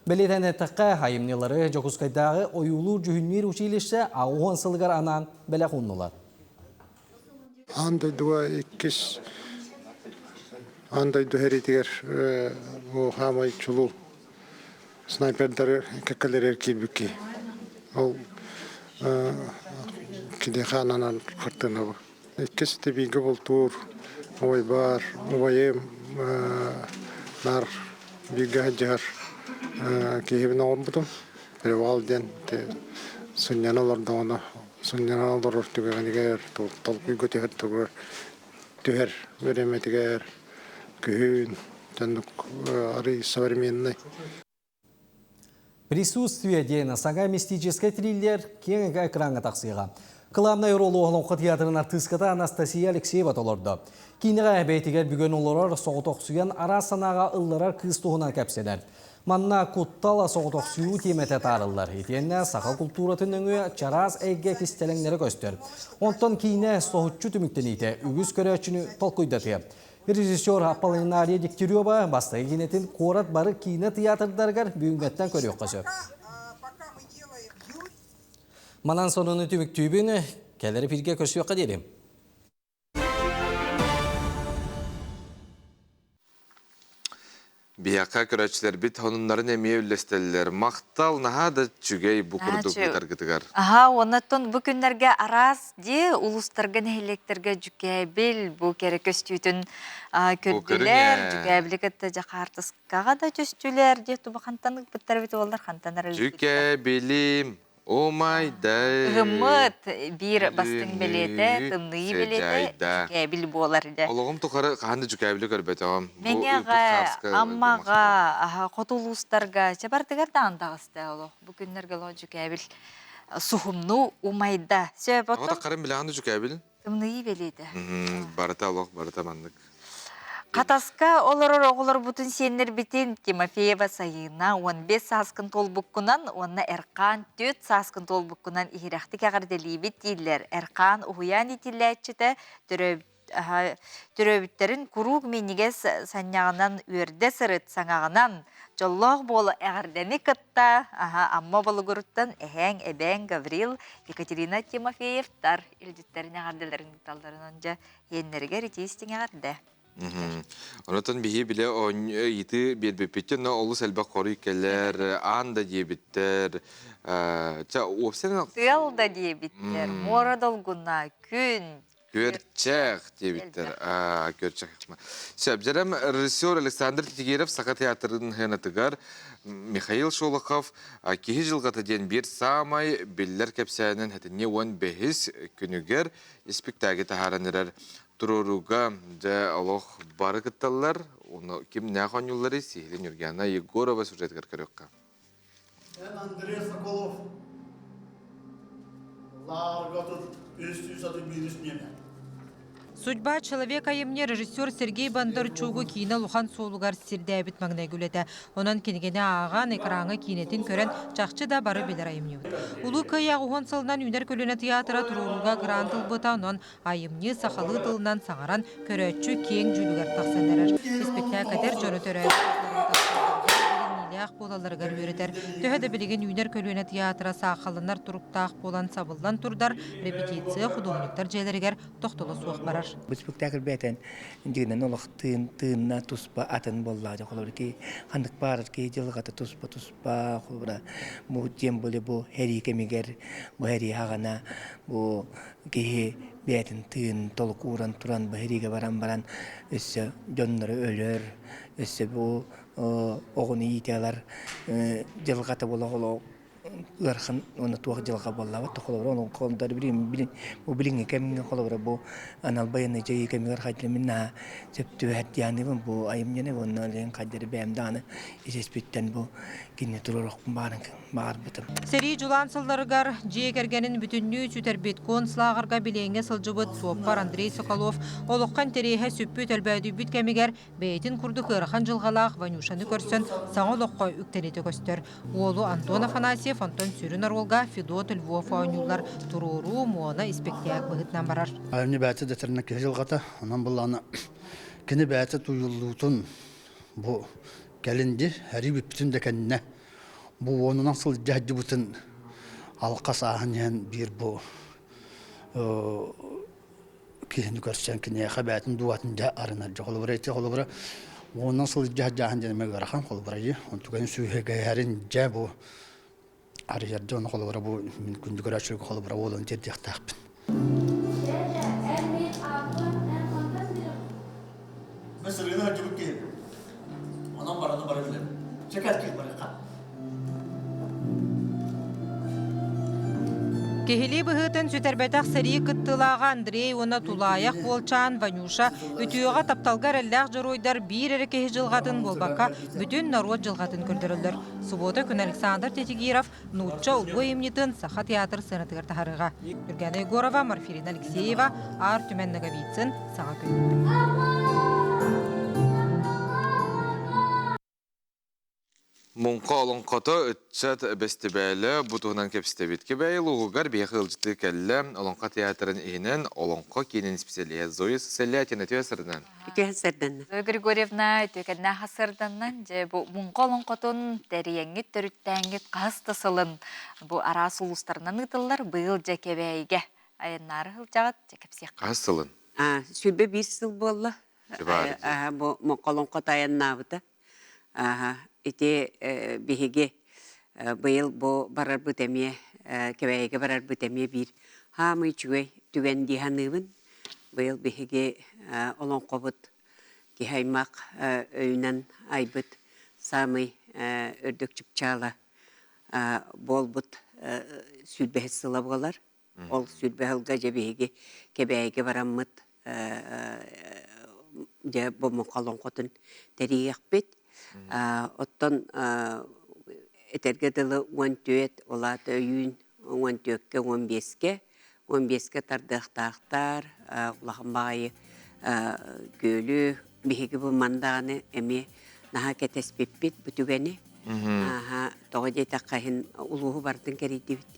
Beleten etakka hayımneları Jokuskaydağı oyulur cühünür uçilişse ağuhan sılgar anan belek unnular. Andaydığa 2 Andaydı heritiger o hamay çulu sniperleri kakalar erkilbiki. O kide xananan fırtına bu. İkisi de bir gıbıltur, ovay bar, ovayım, nar bir gahcar kehibine olmadım. Böyle valden de sunyanalarda ona sunyanalar ortaya tolkuy götüher tüher veremediler. Köyün тәндік ары современный. Присутствие дейін саңа мистический триллер кең экранға тақсыға. Главный роль оғылыңқы театрын артыската Анастасия Алексеева толырды. Кейініға әбәйтігер бүгін оларар соғытоқсуян ара санаға ұлларар кыз туғына кәпседер. Манна куттала соғытоқсую теметі тарылар. Етенне сақа культуратын өңі чараз әйге кестеліңлері көстер. Онтан кейіне соғытчу түміктен ете үгіз көрәчіні толқойдаты. Режиссер Аполлинария Дегтярева бастығы кенетін қорат бары кейіне театрдарғар бүгінгеттен көрек қасы. Манан сонуны түмік түйбені кәлері пирге көрсіуаққа дейрім. Бияқа көрәчілер бит онынларын әмей үлестелілер. Мақтал наға да чүгей бұқырдық бұтарғытығар. Онаттон бұл күндерге арас де ұлыстарған әйлектерге жүкәбіл бұл кәрі көстүйтін көрділер, жүкәбілікетті жақартысқаға да төстілер де тұбақантанық бұттар біті олар қантанар әлбетті. Жүкәбілім. Омайдай. Ғымыт бір бастың білеті, тымнығы білеті, жүкәбіл болар. Олығым тұқары қанды жүкәбілі көрбеті оғым? Менеға, аммаға, қотулустарға, жабардығар да андағысты олық. Бұл күнлерге ло жүкәбіл сұхымны умайда. Оғыта қарын білі қанды жүкәбіл? Тымнығы білеті. Барыта олық, барыта мандық. Қатаска олар оғылар бұтын сенер бітін Тимофеева сайына 15 саскын толбыққынан, онына әрқан 4 саскын толбыққынан ихирақты кәғарделейбет дейлер. Әрқан ұғыян етіләтчіті түрөбіттерін күруг менігес саняғынан өрді сырыт саңағынан жоллоғ болы әғардені кытта, амма болы ғұрыттан әхәң, әбәң, Гаврил, Екатерина Тимофеевтар үлдеттерін әғарделерін талдарынан жа енлерге ретейістің әғарды. Онотон бихи биле ити бербепеттен олу сәлбә қоры келер, анда дебиттер, Тыл да дебиттер, мора долгуна, күн. Көрчәк дебиттер. Көрчәк. Шәбжәрәм режиссер Александр Тигерев Сақа театрын хәнатыгар Михаил Шолохов кихи жылғаты ден бір самай беллер кәпсәнен хәтіне 15 күнігер спектакль тахаранырар. Туруруга да Аллах баракатталлар. Оны ким нәхан юллары Сихлин Юргена Егорова сюжеткар көрөкка. Андрей Соколов. Ларгатут üst бирис неме. Судьба человека емне режиссер Сергей Бондарчугу кейіні лухан солугар сирдәбіт маңнай күлеті. Онан кенегене аған экраңы кейінетін көрен чақчы да бары белер айымне. Улы каяғы оған сылынан үнер көліне театра тұруылға грантыл бұта, онан айымне сақалы тылынан саңаран көрәтші кең жүлігер тақсанарар. Спектакльдер жоны төрі ақ болаларғар өретер. Төхеді білеген үйнер көліне театра сақалынар тұрыптақ болан сабылдан тұрдар, репетиция художниктар жайларығар тоқтылы суық барар. Бұл спектакль бәтен жегінен олық тыынна тұспа атын болады. Қолыр ке қандық барыр ке жылғаты тұспа қолыра. Бұл жем болы бұл әри кемегер, бұл әри ағана, бұл кеге бәтін тыын толық уран тұран бұл әриге баран өсі жонлары өлер, өсі бұл оғыны етелер жылғаты бола ырхын оны туақ жылға боллаба тоқолабыр оның қолдары біліңе кәмінге қолабыр бұл анал баяны жайы кәмігер қайдырымына сөпті әттияны бұл айым жene оның әлен қайдары бәмданы есеспеттен бұл кені тұрырықпын бағар бұтым. Сери жулан сылдарығар жегергенін бүтінні сүтер беткон сылағырға білеңе сылжыбыт суаппар Андрей Соколов олыққан терейе сөппі төлбәді бүт кәмігер бәйтін күрді қырған жылғалақ Ванюшаны көрсін саңы лоққа үктенеті көстер. Олу Антон Афанасьев, Антон Сюрин Аролга, Федот Львов Аунюлар туруру муана спектакль бұғытнан барар. Айымны бәті дәтіріне кеге жылғата, онан бұлланы кені бәті тұйылуытын бұл кәлінді әрі бүптін дәкәніне бұл онынан сыл жәді бұтын алқа сағын бір бұл кейінді көрсен кіне қабәтін дуатын жа арынар жа қолы бұра еті қолы бұра онынан сыл жағын жәнеме ғарақан қолы бұра е он түгән сүйеге әрін жа бұл ары жерде оны қолы бұра бұл күнді көрәшігі қолы бұра олын жерде ақтақпын. Mesela acıbık değil. Anam baranı barabilir. Çeker ki baraka. Кехили быһытын сүтербетах сарии кыттылаға Андрей, оны Тулаяқ Волчан, Ванюша, үтüöға тапталгар әлләқ жыройдар бир әрі кехи жылғатын болбаққа бүтін народ жылғатын көрдірілдір. Суббота күн Александр Тетигиров, Нутча Улгой емнетін Саха театр сынатығыр тахарыға. Үргәне Егорова, Марфирина Алексеева, Ар Түмен Наговицын, Саға күн. Мұнқа олонқоты үтчат бәстебәлі бұтығынан кепстебетке бәйіл ұғығар бейхі ұлжыты кәлі олонқа театрын үйінен олонқа кейінен специалия Зоя Сәлятина төсірден. Зоя Григорьевна төкәнна хасырданнан же бұл мұнқа олонқотын тәрияңет түріттәңет қастысылын бұл арас ұлыстарынан ұтылар бұйыл жекебәйге айыннары ұлжағат жекепсек. Қастылын? Сүлбе бір сыл болы. Бұл мұнқа олонқот айынна бұты. Ити биһиги быйыл бу барар бүтәмие кебәйге барар бүтәмие бир хамы чуй түгән диһаныбын быйыл биһиги олонқобут кихаймак өйнән айбыт самый өрдөк чыпчала болбут сүлбе сыла болар ол сүлбе хылга же биһиги кебәйге бараммыт же бу моқалонқотын тәрияқбет Оттон этерге дылы 14 олаты үйін 14-ке 15-ке тардықтақтар, ұлағын бағайы көлі, бейгі бұл мандағаны әме наға кәтеспеппет бүтігені. Тоғы дейті қайын ұлығы бардың кәрейді біт.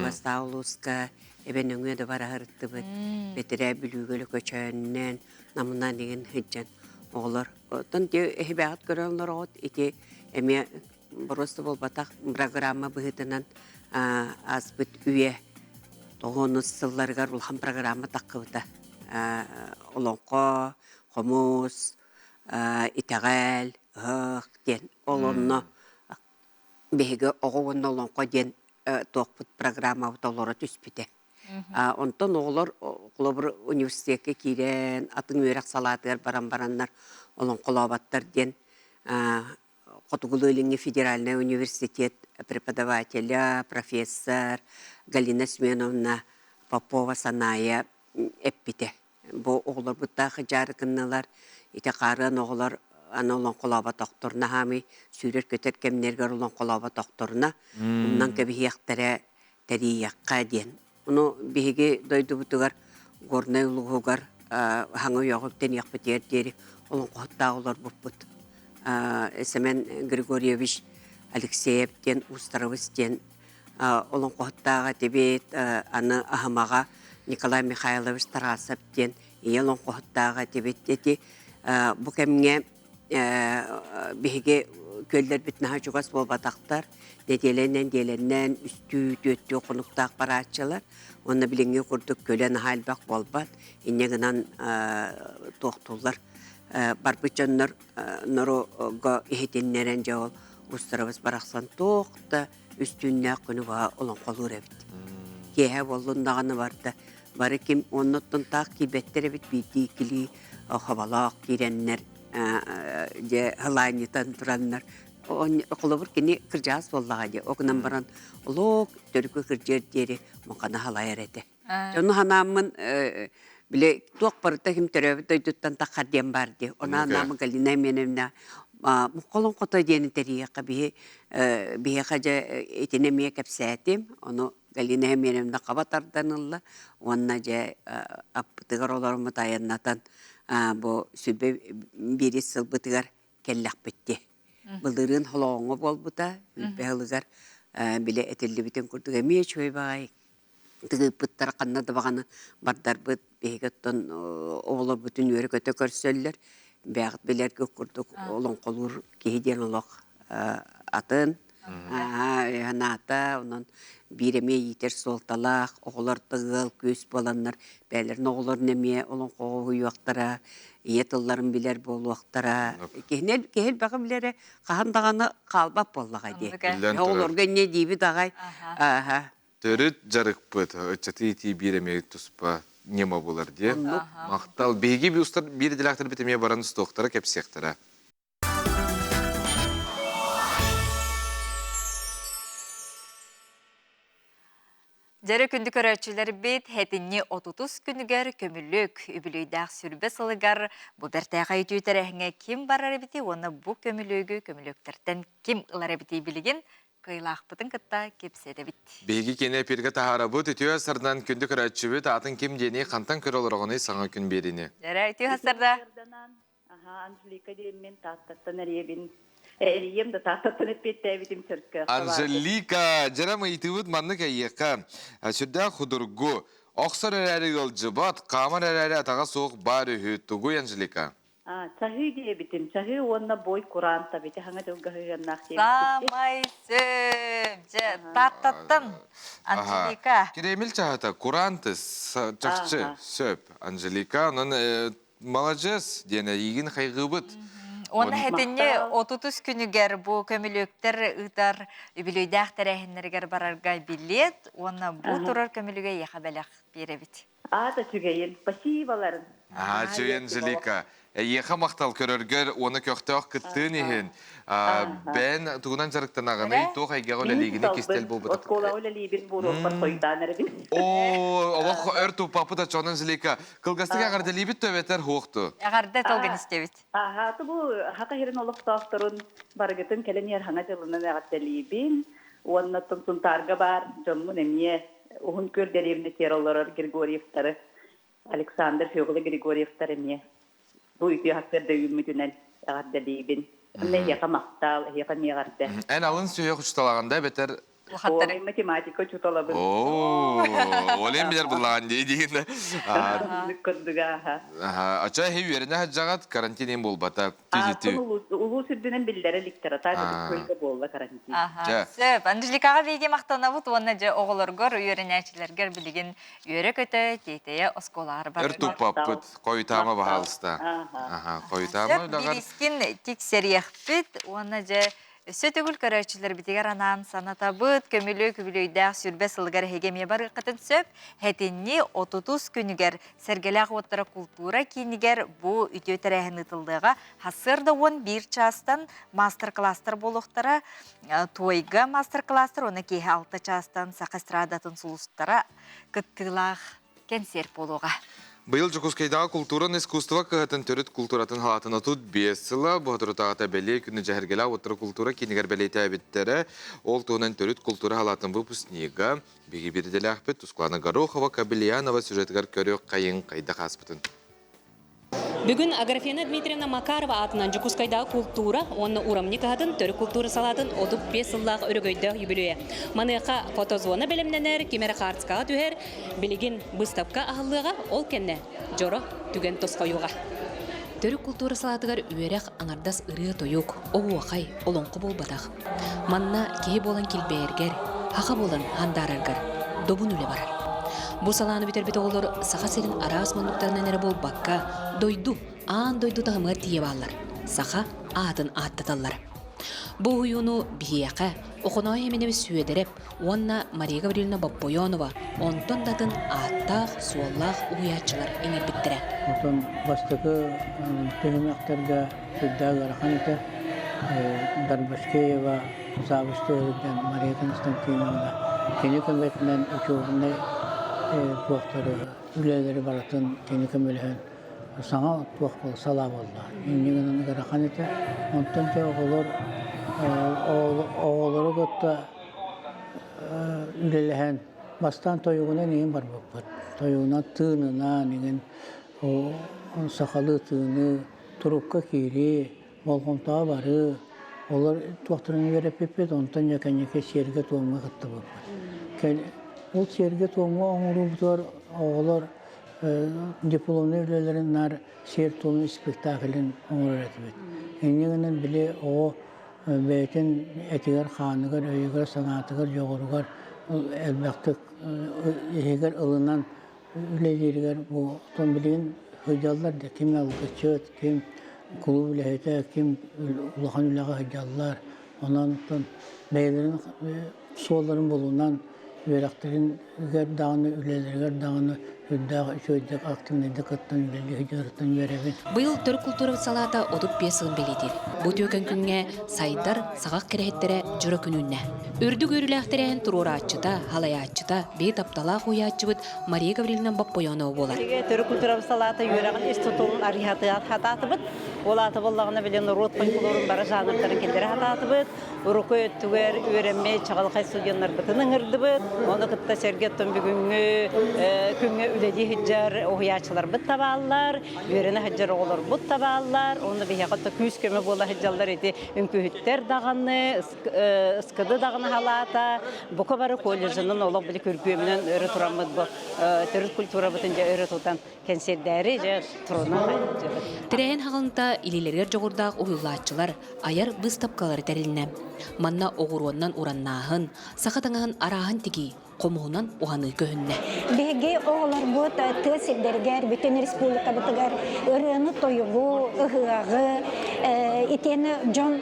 Баста ұлысқа әбен өңеді бара ғырытты біт. Бетірі бүлігілі көчәнінен намынан деген хыджан. Олар. Тон те эхбәгат көрәнләр от ите эме просто бол батак программа быһытынан азбыт үе тогонус сылларга улхан программа таккыбыта. Олонко, хомус, итагал, ген олонно беге огонно олонко ген токпут программа утолора түспүтә. Онтон олар Клобр университетке кирен атын өрәк салатыр баран-бараннар олон колабаттар ден Котугулы федеральный университет преподавателя, профессор Галина Сменовна Попова Саная эппите. Бу олар буттагы жаркынналар ите карын олар аны олон колаба токторна хами сүрер көтөр кемнергер олон колаба токторна ундан кебияктары тарияққа ден. Уну биһиги дойду бутугар горнай улугугар хаңы яғыптен яқпетер дери олон қоттаа олар буппут. Семен Григорьевич Алексеев ден Устаровыз ден олон қоттаға дебет аны ахамаға Николай Михайлович Тарасов ден олон қоттаға дебет дети бу кемге биһиги көллер битнаха жугас болбатактар деделенен үстү төттү конуктак барачылар оны билинге курдук көлен халбак болбат иннегинан токтулар барбычаннар норого ихетиннерен жол устарабыз бараксан токта үстүннө күнүга олон колур эбит кеhe болундаганы барды бары ким онноттон так кибеттер эбит бити кили хабалак киреннер же халайнитан тураннар Колобур кини кыржаас боллага же окунан баран улук төркү кыржер дери мукана халайар эте. Жону ханамын биле туак барыта ким төрөбү дойдуттан таккарден барди. Она намы Галина менемна муколон кото дени терияка бие кажа этинемие кепсетим. Ону Галина менемна кабатарданылла. Онна же аппытыгар оларымы таяннатан бу сүбе бири сылбытыгар келлак битти. Былдырын холоңы болбута, үлбәлігар біле әтелі бітен күрдігі мей чөй бай. Тігі бұттар қаннады бағаны бардар бұт, бейгеттен оғылар бүтін өрі көті көрсөллер. Бәғыт білерге күрдік олың қолыр кейден олық атын. Ата, онын биреме етер солталақ, оғылар тығыл, көз боланлар, бәлерін оғылар неме, олың қоғы үйуақтара, етілларын білер болу уақтара. Кехел бағы білері қағандағаны қалбап боллаға де. Оғыларға не дейбі дағай. Төріт жарық бұд, өтчаты еті биреме тұспа нема болар де. Мақтал, бейге бі ұстар бірі ділақтар бітеме баран ұстоқтара кәпсектара. Жары күнді көрәтчілер бет хәтінне 30 күнігер көмілік үбілейдәқ сүрбе сылығар бұ бәртәға үтійтер әңе кем барар беті, оны бұ көміліктерден кем ұлар беті білген кыйлақ бұтын кітта кепседі бет. Беги кене перге тахара бұт үтіе асырдан күнді көрәтчі бет атын кем дене қантан көр олырғыны саңа күн беріне. Жары үтіе асырда. Анжелика дейін мен таттаттан әребін. Әрейем да таттаттан өтпетті әбетім түркі. Анжелика, жарам үйтіуіт манны кәйеқа. Сүрді құдыргу. Оқсыр әрәрі ғылжыбат, қамыр әрәрі атаға соқ бар үхіттігі, Анжелика. Чахы дейі бітім. Чахы онына бой құран табеті. Хаңа жолға ғығаннақ дейім. Самайсым, таттаттан, Анжелика. Керемел чахата, құранты, чақчы, сөп. Анжелика, оның молодец, дені егін қайғы бұд. Оны хәтінне 30 күнігер бұл көміліктер ұтар үбілейдәқтер әхінлергер барарға билет, оны бұл тұрар көміліге еқа бәләқ беребет. Ата түгейін, спасибаларын. Чөйен, Анжелика. Еқа мақтал көрергер, оны көқтеуқ күттін ехін. Бән тұғынан жарықтан ағаны, тоқ әйге ғол әлігіне кестел бұл бұдық. Отқола ғол әлігін бұл оқпар қойдан әрбін. Олық өр тұпапы да чонын, Анжелика. Қылғастық ағарды лебет төветер хоқты. Ағарды толғын істебет. Аты бұл хақа херін олық тақтырын барғытын кәлін ер хаңа жылынан ағарды лебін. Онына тұмсын тарға бар, жомын әмне. Оғын көрдеревіне тер оларыр Григорьевтары. Александр Феоғылы Григорьевтары әмне. Бұл үйті хақсырды үмітінен ағарды лебін. Мен яқа мақтал, яқа меғарды. Ән алын сүйе құшталағанда бәтер... Олай математика чуталабын. Олен білер бұлаған дейдігінді. Күрдіға. Ача хей үйеріне хаджағат карантинен бол бата. Улу сүрдінен білдері ліктері. Тағы көлгі болла карантин. Сөп, Анжеликаға бейге мақтана бұд, оны же оғылырғыр, үйерінәчілергер білген үйері көті, дейтея осколағыр бар. Өр тұпап бұд, қойытама бағалыста. Қойытама сөп, билискін тексерияқ бұд, оны же Сөтігіл көрәчілер бітігер анан саната бұд, көмілі көбілейдәқ сүрбе сылғар хегеме бар қытын сөп, хәтінне 30 күнігер сәргеләқ оттыра культура кейінігер бұ үтеу тәрәхін ұтылдыға хасырды 11 частан мастер-кластар болуқтара, тойға мастер-кластар, оны кейі 6 частан сақастырадатын сұлыстара күттілақ кәнсер болуға. Быйыл Жокускайдағы культуран искусства кығатын төріт культуратын халатын отут 5 сыла, бұғытырытағата бәле күні жәхіргелі отыры культура кенігер бәлейті әбіттері, ол туғынан төріт культура халатын выпускнига, беги берделі ақпет, Тусклана Горохова, Кабельянова сюжетгар көрек қайын қайда қаспытын. Бүгін Аграфена Дмитриевна Макарова атынан Жокускайдағы культура, оны урамны кағатын төрі культура салатын 35 сыллағы өрігөйді юбилея. Маныға фотозона білімненер, кемері қартысқаға түйер, білеген бұстапқа ағылыға ол кәнне жоро түген тосқайуға. Төрі культура салатығар үйерек аңардас ұрығы тойук, оғы оқай, олонқы бол батақ. Манна кей болан келбейергер, хақа болан хандараргар, добын үлі барар. Бұл саланы бітер біті олар сақа серін арас мандуқтарынан әрі бол баққа дойду, аан дойду тағымға тие балар. Сақа атын аттаталар. Бұл ұйыну бейеқі, оқынау еменеви сүйедереп, онна Мария Гавриловна Баббойонова, онтон датын аттақ, суаллақ ұйатчылар еңер біттірі. Онтон бастығы түйін ақтарға сүрдағы арқан еті, Дарбашкеева, Сабышты өріден Мария Константиновна, кені көмбетінен үкеуғындай туақтары, үлелері баратын кені көмбеліген саңа туақ бол, сала болды. Енегінің арқан еті, онтон те оғылары көтті үлеліген бастан тойуғына неген бар бұқпыд. Тойуғына тыынына, неген сақалы тыыны, тұрупқа кейлі, болғымтаға бары, олар туақтырын вереп еппет, онтан якан-яке серге туымға қытты бұқпыд. Ол серге туымға оңыру бұтар оғылар дипломны үлелерін нар сер туымы спектаклін оңырар әтібет. Енегінен біле о бәйтін әтігер қанығыр, өйігер, санатығыр, жоғырығыр, әлбәқтік егер ылынан үлелерігер бұл тон білген høyjallar da kim algı çöt, kim kulu bilehete, kim ulahan ulağa høyjallar. Ondan beylerin soğulların bulundan Üyereklerin her dağını, üyeler dağını, hüddağı, şöydek, aktimlerde kıttan, üyeleri, hücretten üyerebin. Быйыл төрүк культура салата одуп бесылын белетир. Бу төгөн күнгө сайдар сагак керехеттере жүрө күнүнне. Үрдү көрүләхтерен турурааччыта, халаяччыта, бет аптала хуяччыбыт Мария Гавриловна Баппоянова болар. Төрүк культура салата юрагын институтун арихатыят хататыбыт. Олаты боллагына билен рот фольклорун бара жанрдарын келдери хататыбыт. Уруку өттүгөр үйренме чагалкай студенттер бытынын ырдыбыт. Оны кытта сергеттен бүгүнгү күнгө үледи хиджар оюячылар быт табаллар, үйрене хиджар оголор бут табаллар. Оны бихакта күз көмө бола хиджалдар эти үңкүһүттер даганы, ыскыды даганы халата. Бука бары колледжинин олог били көргөмүнөн өрө турамыт бу. Төрүк культура бутунжа өрө тутан кенсердери же туруна. Тирен хагылында илилерге жогурдаак уюлаачылар аяр выставкалар терилине. Манна огуруоннан ураннаахын, сахатаңаһын араахын тиги, комуһунан уханы көһүнне. Беге оғылар бұд тәсілдергер, бүтін республика бұтығар, ұрыны тойығы, ұғығы, итені жон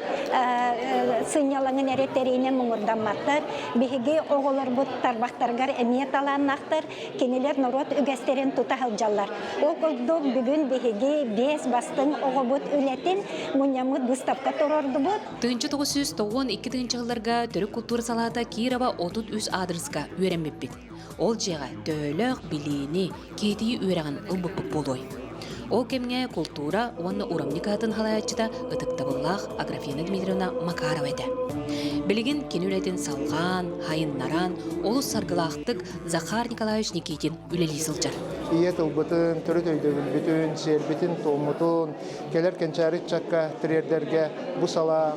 сынялаңын әреттеріне мұңырданмақтар. Беге оғылар бұд тарбақтарғар әмиет аланнақтар, кенелер народ үгәстерін тұта хылжалар. Ол қолды бүгін беге бес бастың оғы бұд үлетін мұнямыд выставка тұрорды бұд. 1992 жылларга төрүк культура салата Кирова 33 адресқа үйренмеппит. Ол жеға төөлөк билини кетии үйреген ылбыппык болой. Ол кемге культура уанна урамникатын халаячыта ытыктабыллах Аграфена Дмитриевна Макарова эте. Билигин кенүлетін салған, хайыннаран, олус саргылақтык Захар Николаевич Никитин үлели сылжар. Иет ылбытын, түрі төйдөгін бүтін, сербитин, томутун, келер кенчарит чакка тирердерге бу сала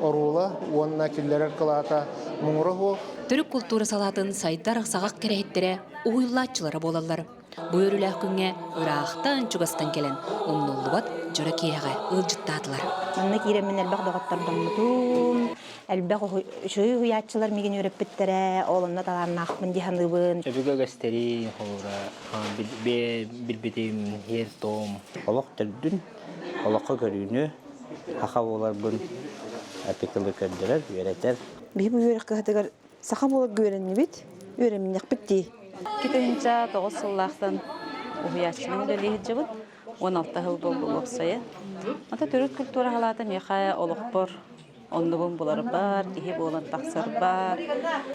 орула, уанна киллерер кылата муңроху. Төрүк культура салатын сайдар сагак керехеттере уюллаачылары болалар. Бу өрүләк күнгө ыраактан чугастан келен умнуллубат жора киягы ылжыттатылар. Манны киремен элбак догаттардан мутун, элбак шөй уячылар меген өрөп биттере, олонна таларнакмын диханыбын. Эбиге гастери холра, билбитим хер том. Олок тердүн, олокко көрүүнү, аха боларбын, апекылы көрдүлөр, үйрөтер. Би бу үйрөк катыгар саха болуп көрөнү бит, үйрөнмек битти. Китинча 9 сыллахтан уячының өлеһи жыбыт, 16 жыл болду оксая. Ата төрүк культура халата мехая олокпор, ондубун булары бар, ихи болан таксар бар.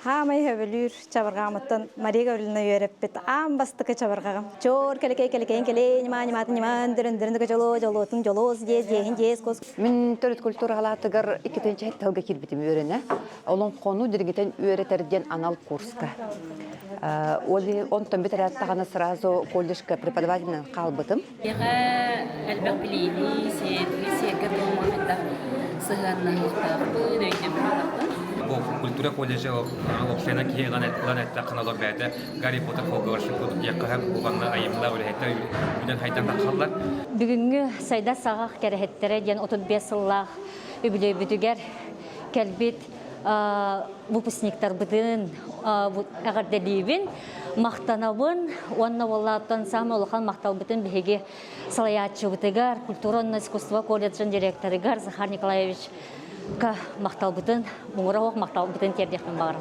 Хамай хөбөлүр чабыргамыттан Мария Гавриловна үйрөп бит, ам бастыкы чабыргагам. Чор келекей ниман дөрөндөрөндө жолотун жолоз дез кос. Мен төрүк культура халатыгар 2-нче тылга кирбитим үйрөнө. Олон кону диргетен үйрөтерден анал курска. Оли он там битәрәттәгән сразу колледжка преподавательным калбытым. Яга әлбәт билини, сеге булмаганда сыганна хитабы дөйдем. Бу культура колледжи окшена киеган ланетта каналар бәдә Гарри Поттер фолгоршын кудук якка булганны айымда үләһәттә үдән хайдан такаллар. Бүгүнгү сайда сагак керехеттере ден 35 сыллах үбүлө бүтүгер келбит выпускниктар бытын агардалибин мактанабын онна боллаттан самы улахан мактал бытын биге салаячы бытыгар культурно искусство колледжин директорыгар Захар Николаевич ка мактал бытын муңрак мактал бытын тердехтен бар.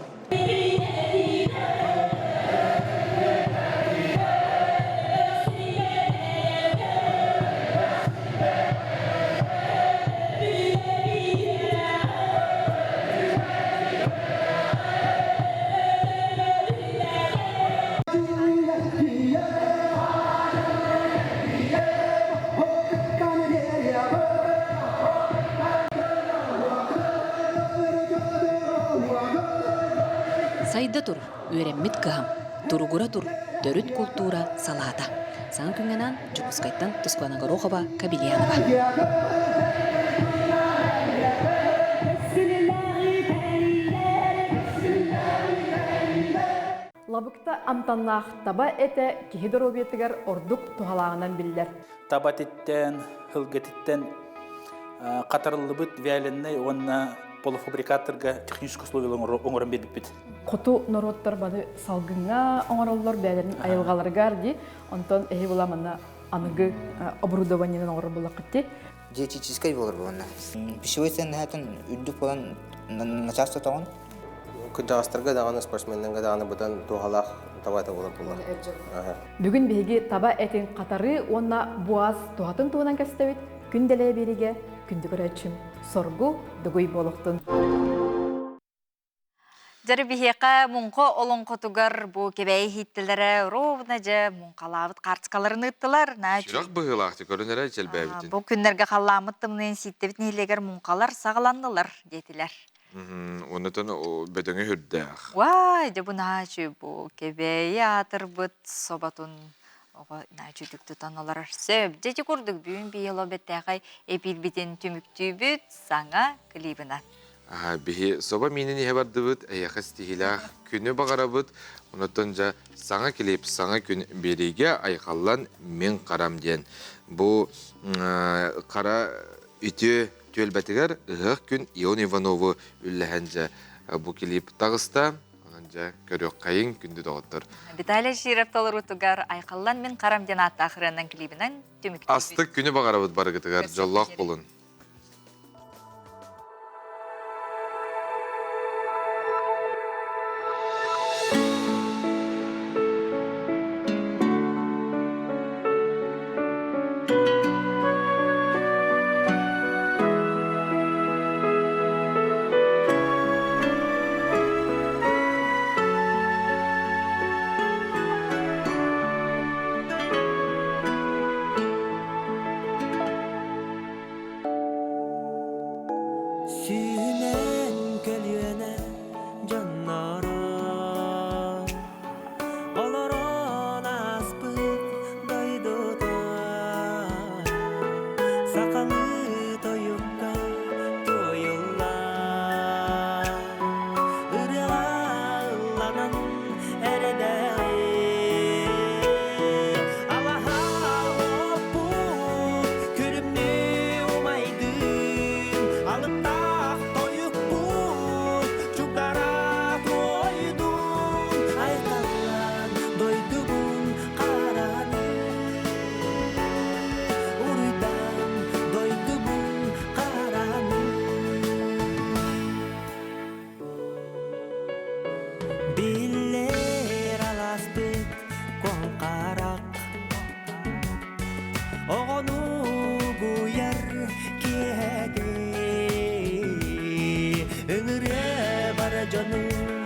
Сайда тур, үйренмит кыхам, туругура тур, төрүт культура салата. Сан күнгенан Жукускайттан Тускуана Горохова, Кабильянова. Лабыкта амтанлах таба эте кихидор объектигер ордук тухалагынан биллер. Табатиттен, хылгетиттен катарылыбыт вяленне онна полуфабрикаторга технический условиялар оңорон бербит. Куту народтар бады салгынга оңороллор бәлерин айылгаларгар ди, онтон эхи буламана аныгы оборудованиянын оңор булакытти. Диетический болар буна. Пищевой ценностен үддүк болан начальство тагын Күджағастырға дағаны спортсменненге дағаны бұдан туғалақ табайта болар бұлар. Бүгін беге таба әтін қатары онна буаз туғатын туғынан кәстәвит күнделе береге күнді көрәтшім соргу дүгөй болуқтын. Жары бихеқа мұңқы олың қотугар бұ кебәй хиттілері ровна жа мұңқалабыт қартықаларын ұттылар. Шырақ бұғылақты көрінері жәлбәбітін. Бұл күндерге қаламыттымнен ситтебіт нейлегер мұңқалар сағаландылар детілер. Онытын бөтіңі хүрдәқ. Вай, жа бұ нәчі бұ кебәй атыр бұт собатын нәчі түкті таналар сөп. Жеті көрдік бүйін бейелі беттәғай эпир бітен түміктүй бүт саңа клибінат. Бихи соба минин ihe барды бұд, әйеқі стихилақ күні бағара бұд, онытын жа саңа келеп саңа күн береге айқаллан мен қарам ден. Бұл қара үті төлбәтігер ұғық күн Ион Ивановы үлләхен жа бұл келеп тағыста, онын жа көрек қайын күнді доғыттыр. Виталий Ширепталыр ұтығар айқаллан мен қарам ден атты ақырынан клибінен түмікті. Астық күні бағара бұд барғытығар, жоллақ болын. Canım